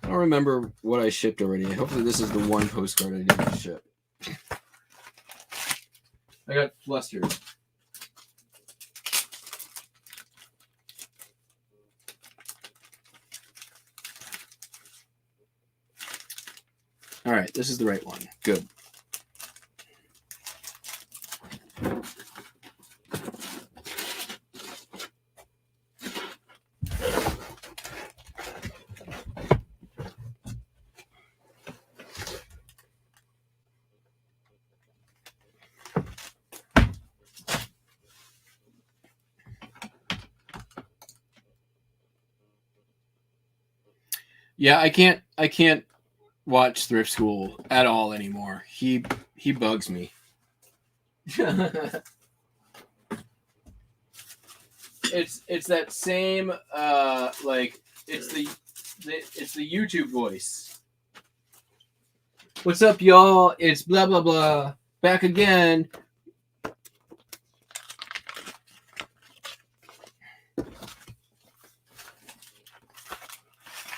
don't remember what I shipped already. Hopefully this is the one postcard I didn't ship. I got flustered. All right, this is the right one. Good. Yeah, I can't watch Thrift School at all anymore. He bugs me. It's that same it's the YouTube voice. What's up, y'all? It's blah blah blah. Back again.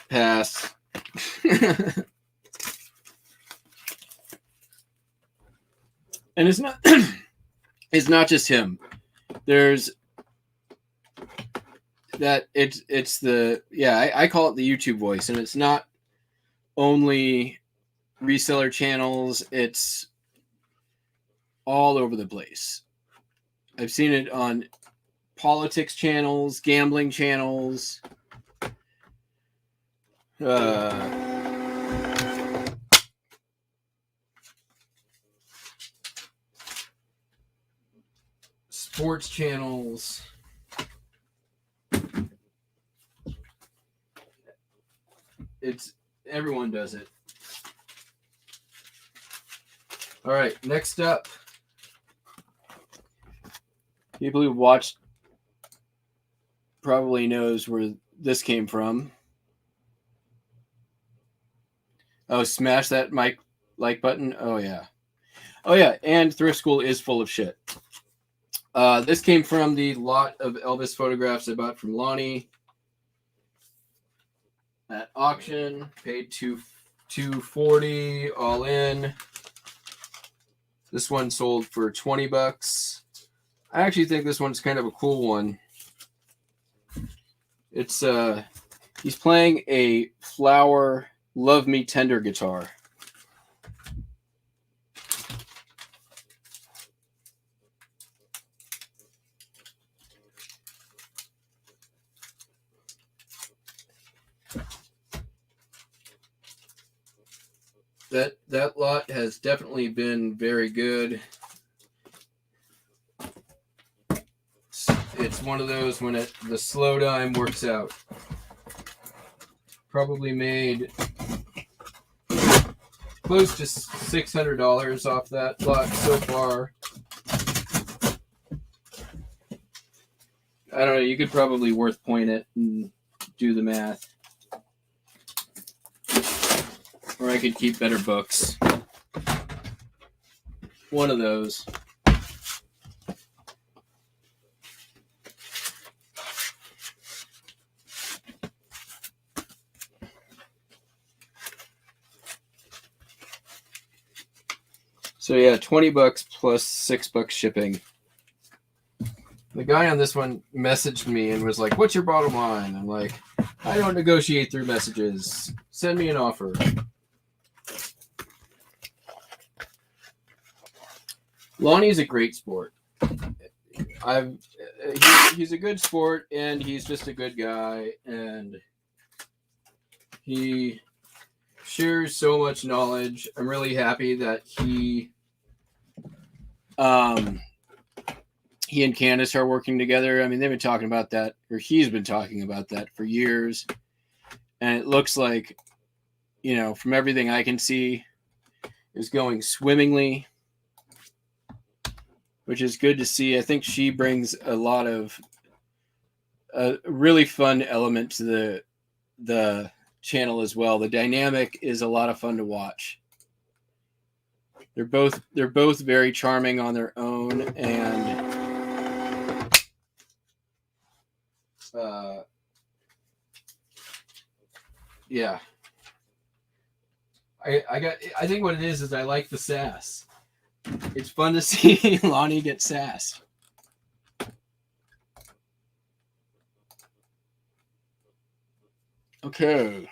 Pass. And it's not just him. There's that it's the I call it the YouTube voice, and it's not only reseller channels, it's all over the place. I've seen it on politics channels, gambling channels, sports channels. Everyone does it. All right, next up. People who watched probably knows where this came from. Oh, smash that like button. Oh yeah, and Thrift School is full of shit. This came from the lot of Elvis photographs I bought from Lonnie at auction. Paid $240 all in. This one sold for $20. I actually think this one's kind of a cool one. It's he's playing a Flower Love Me Tender guitar. That lot has definitely been very good. It's one of those when the slow dime works out. Probably made close to $600 off that lot so far. I don't know. You could probably worth point it and do the math. Or I could keep better books. One of those. So yeah, $20 plus $6 shipping. The guy on this one messaged me and was like, "What's your bottom line?" I'm like, "I don't negotiate through messages. Send me an offer." Lonnie's a great sport. He's a good sport, and he's just a good guy, and he shares so much knowledge. I'm really happy that he and Candace are working together. I mean, they've been talking about that, or he's been talking about that for years, and it looks like, from everything I can see, is going swimmingly, which is good to see. I think she brings a lot of a really fun element to the channel as well. The dynamic is a lot of fun to watch. They're both very charming on their own, and yeah. I think what it is I like the sass. It's fun to see Lonnie get sassed. Okay.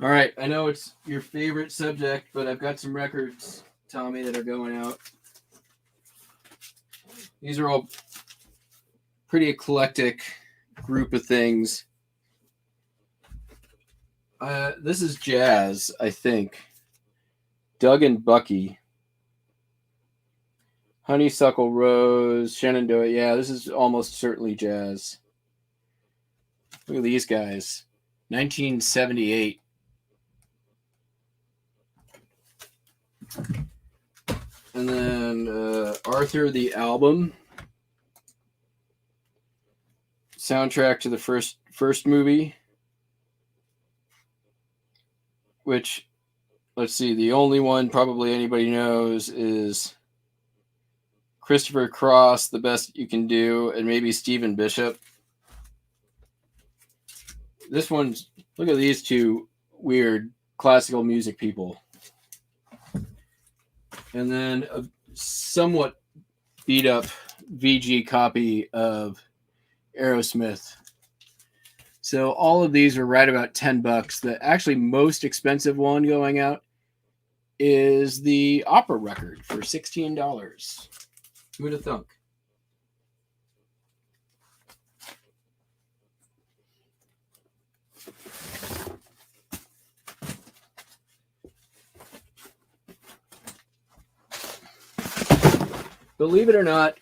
All right. I know it's your favorite subject, but I've got some records, Tommy, that are going out. These are all pretty eclectic group of things. This is jazz, I think. Doug and Bucky. Honeysuckle Rose, Shenandoah. Yeah, this is almost certainly jazz. Look at these guys. 1978. And then Arthur the album. Soundtrack to the first movie. Which, let's see, the only one probably anybody knows is Christopher Cross, The Best You Can Do, and maybe Stephen Bishop. This one's, look at these two weird classical music people. And then a somewhat beat up VG copy of Aerosmith. So all of these are right about $10. The actually most expensive one going out is the opera record for $16. Who would have thunk? Believe it or not,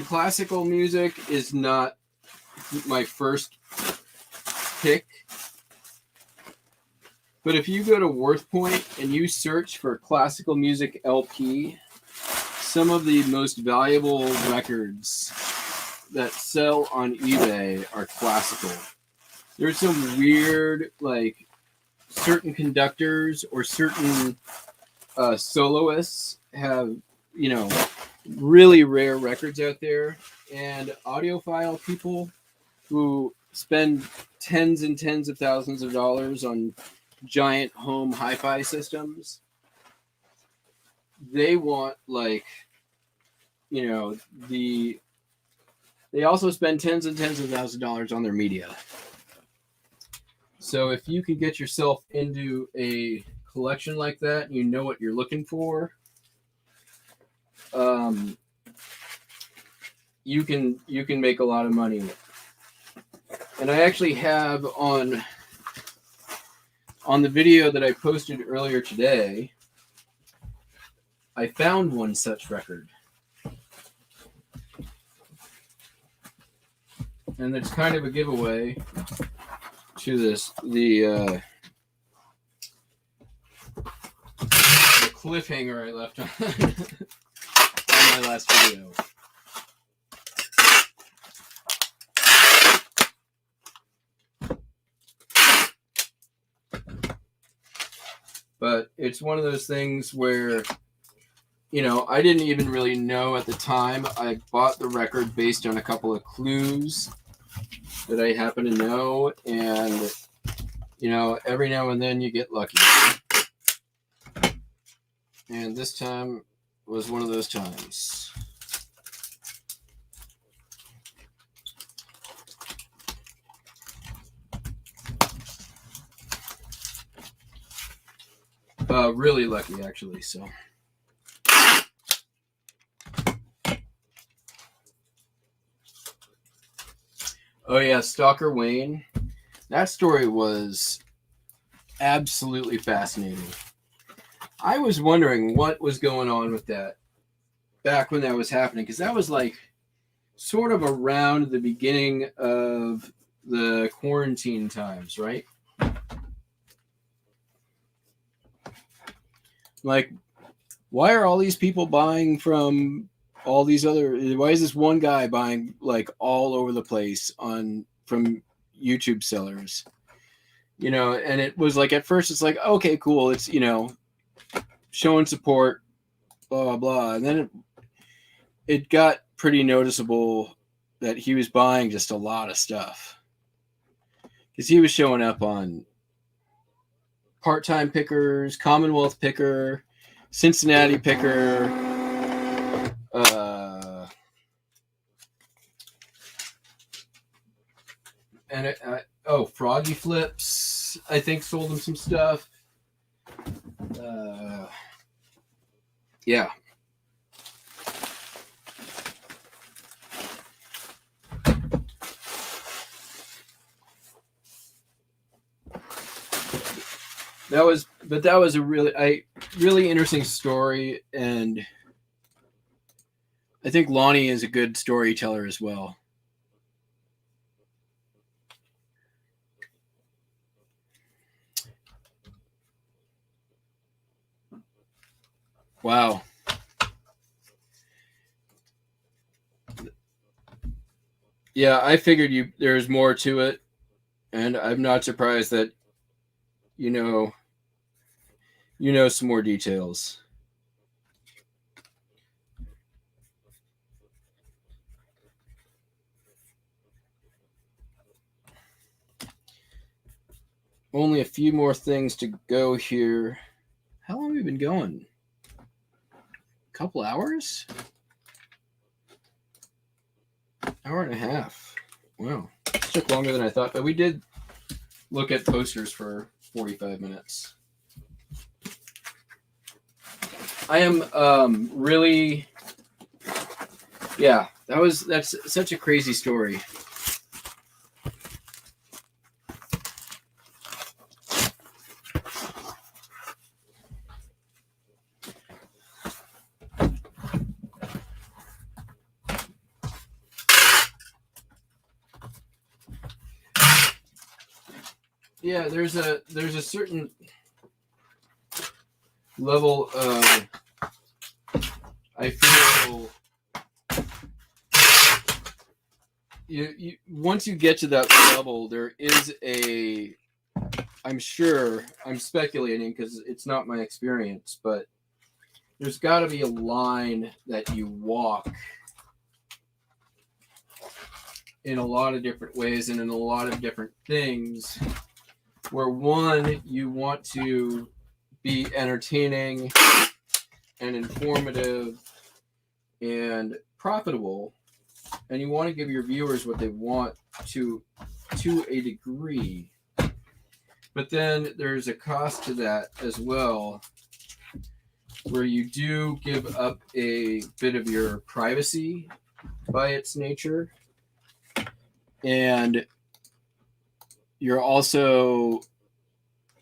classical music is not my first pick. But if you go to WorthPoint and you search for classical music LP, some of the most valuable records that sell on eBay are classical. There's some weird, like, certain conductors or certain soloists have, really rare records out there. And audiophile people who spend tens and tens of thousands of dollars on giant home hi-fi systems, they want, like, they also spend tens and tens of thousands of dollars on their media. So if you can get yourself into a collection like that, and you know what you're looking for, you can make a lot of money. And I actually have on the video that I posted earlier today, I found one such record. And it's kind of a giveaway to the cliffhanger I left on my last video. But it's one of those things where, I didn't even really know at the time. I bought the record based on a couple of clues that I happen to know. And, every now and then you get lucky. And this time was one of those times. Really lucky, actually. So Oh yeah, Stalker Wayne. That story was absolutely fascinating. I was wondering what was going on with that back when that was happening, because that was like sort of around the beginning of the quarantine times, right? Like, why are all these people buying from all these other? Why is this one guy buying like all over the place on from YouTube sellers? You know, and it was like at first it's like, okay, cool, it's, you know, showing support, blah blah blah, and then it got pretty noticeable that he was buying just a lot of stuff because he was showing up on Part-Time Pickers, Commonwealth Picker, Cincinnati Picker, and Froggy Flips, I think, sold him some stuff. Yeah. That was a really interesting story, and I think Lonnie is a good storyteller as well. Wow. Yeah, I figured there's more to it, and I'm not surprised that you know some more details. Only a few more things to go here. How long have we been going? A couple hours? Hour and a half. Wow. It took longer than I thought, but we did look at posters for 45 minutes. I am really, yeah, that's such a crazy story. Yeah, there's a certain level of, I feel, you once you get to that level, there is a, I'm sure, I'm speculating because it's not my experience, but there's got to be a line that you walk in a lot of different ways and in a lot of different things, where one, you want to be entertaining and informative and profitable, and you want to give your viewers what they want to a degree, but then there's a cost to that as well, where you do give up a bit of your privacy by its nature, and you're also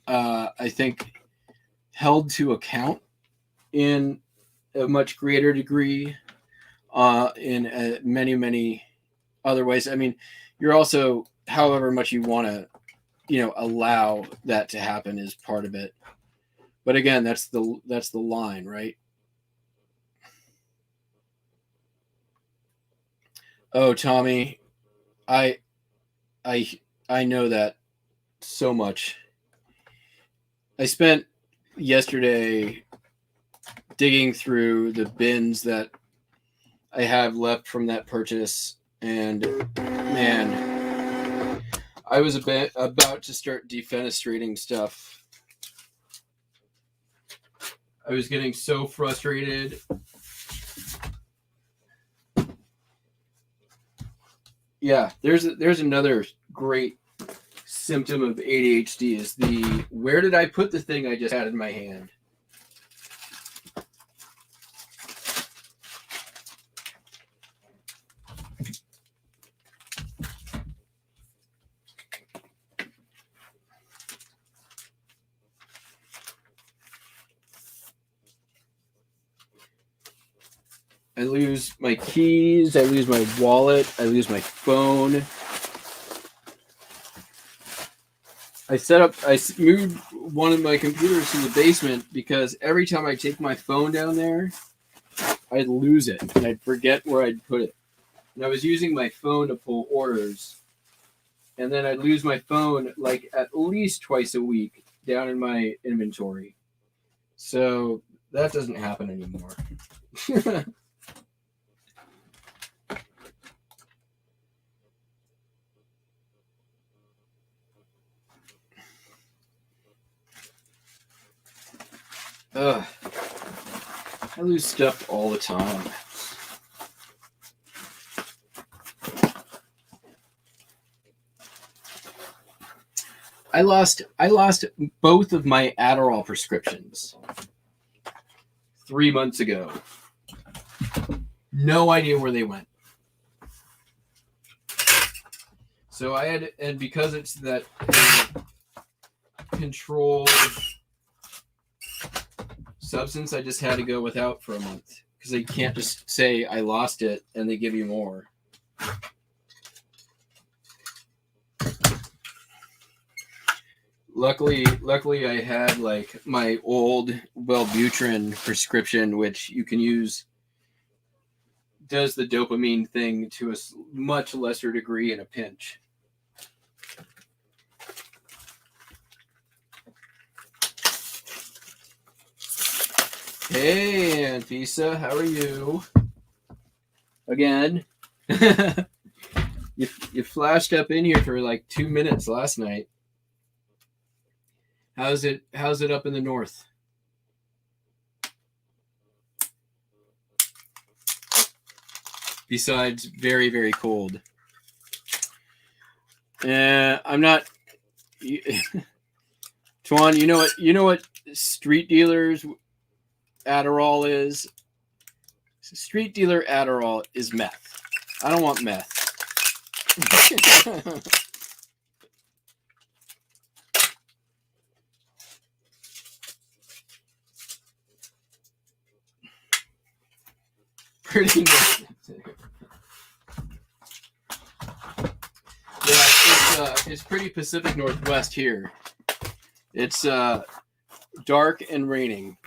I think held to account in a much greater degree in many other ways. I mean, you're also, however much you want to, allow that to happen is part of it. But again, that's the line, right? Oh, Tommy, I I I know that so much. I spent yesterday digging through the bins that I have left from that purchase, and man, I was about to start defenestrating stuff. I was getting so frustrated. Yeah, there's another great symptom of ADHD is the where did I put the thing I just had in my hand? I lose my keys. I lose my wallet. I lose my phone. I moved one of my computers to the basement because every time I take my phone down there, I'd lose it and I'd forget where I'd put it. And I was using my phone to pull orders, and then I'd lose my phone like at least twice a week down in my inventory. So that doesn't happen anymore. Ugh. I lose stuff all the time. I lost both of my Adderall prescriptions 3 months ago. No idea where they went. So I had, and because it's that controlled substance, I just had to go without for a month because they can't just say I lost it and they give you more. Luckily, I had like my old Wellbutrin prescription, which you can use, does the dopamine thing to a much lesser degree in a pinch. Hey, Anfisa, how are you? Again. You flashed up in here for like 2 minutes last night. How's it up in the north? Besides very, very cold. I'm not Tuan, you know what street dealers Adderall is? Street dealer Adderall is meth. I don't want meth. Pretty much. Yeah, it's pretty Pacific Northwest here. It's dark and raining,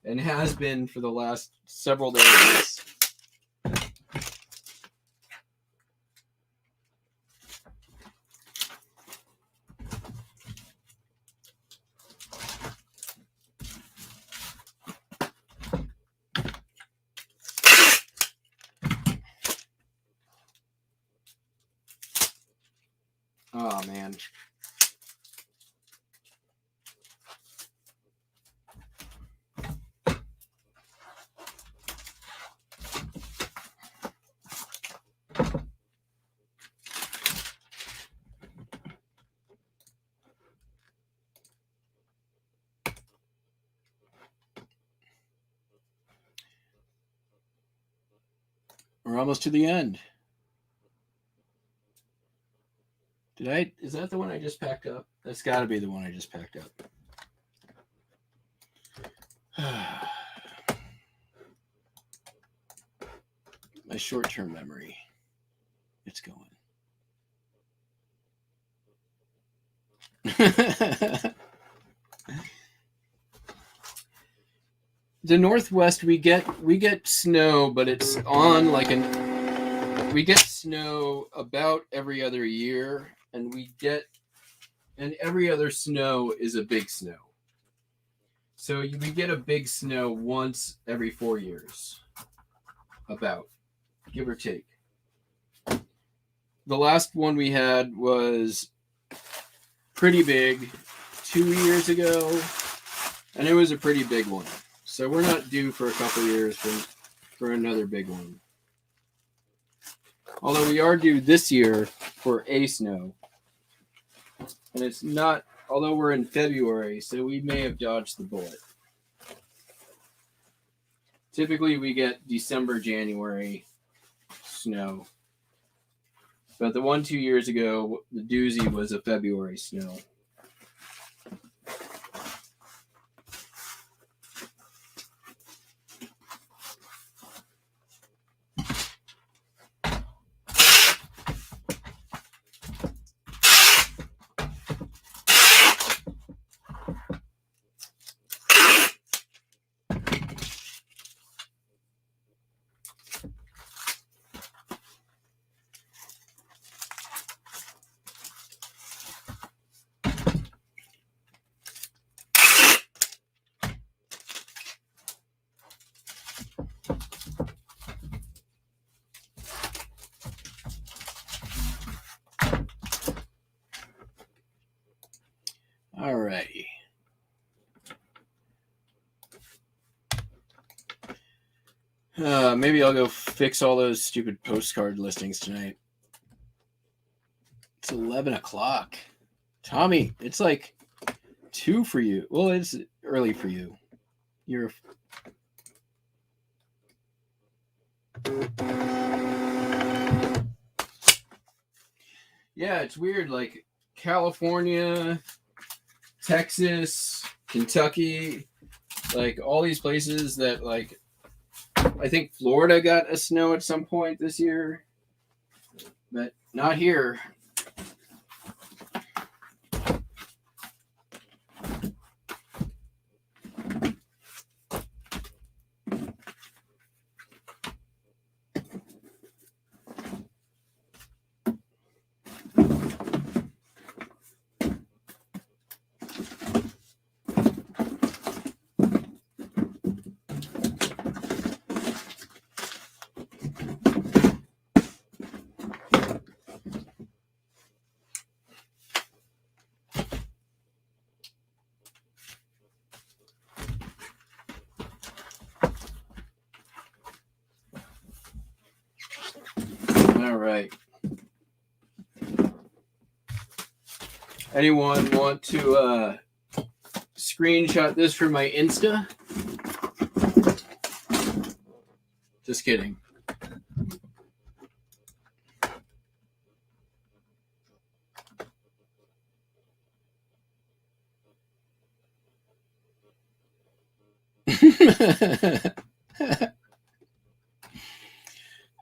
and has been for the last several days. Oh man. We're almost to the end. Is that the one I just packed up? That's got to be the one I just packed up. My short-term memory. It's going. The Northwest, we get snow, but it's on like we get snow about every other year, and every other snow is a big snow. So we get a big snow once every 4 years, about, give or take. The last one we had was pretty big 2 years ago, and it was a pretty big one. So we're not due for a couple years for another big one. Although we are due this year for a snow. And it's not, although we're in February, so we may have dodged the bullet. Typically we get December, January snow. But the one 2 years ago, the doozy was a February snow. Maybe I'll go fix all those stupid postcard listings tonight. It's 11 o'clock. Tommy, it's like 2 for you. Well, it's early for you. You're... Yeah, it's weird. Like California, Texas, Kentucky, like all these places that, like, I think Florida got a snow at some point this year, but not here. All right. Anyone want to screenshot this for my Insta? Just kidding.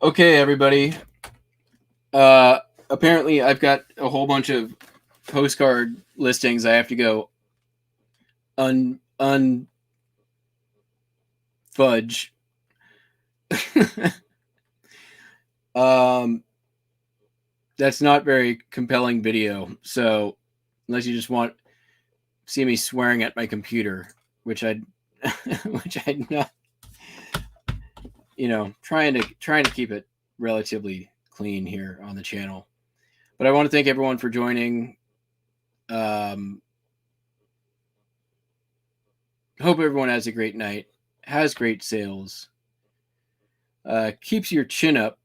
Okay, everybody. Apparently, I've got a whole bunch of postcard listings I have to go fudge. That's not very compelling video. So unless you just want to see me swearing at my computer, which I'd not, trying to keep it relatively clean here on the channel. But I want to thank everyone for joining. Hope everyone has a great night, has great sales, keeps your chin up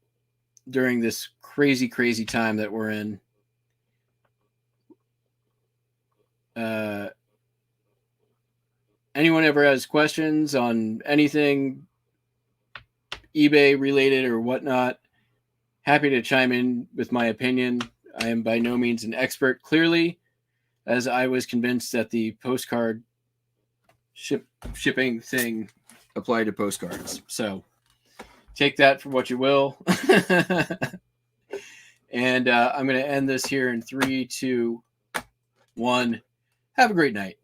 during this crazy, crazy time that we're in. Anyone ever has questions on anything eBay related or whatnot, happy to chime in with my opinion. I am by no means an expert, clearly, as I was convinced that the postcard shipping thing applied to postcards. So take that for what you will. And I'm going to end this here in 3, 2, 1. Have a great night.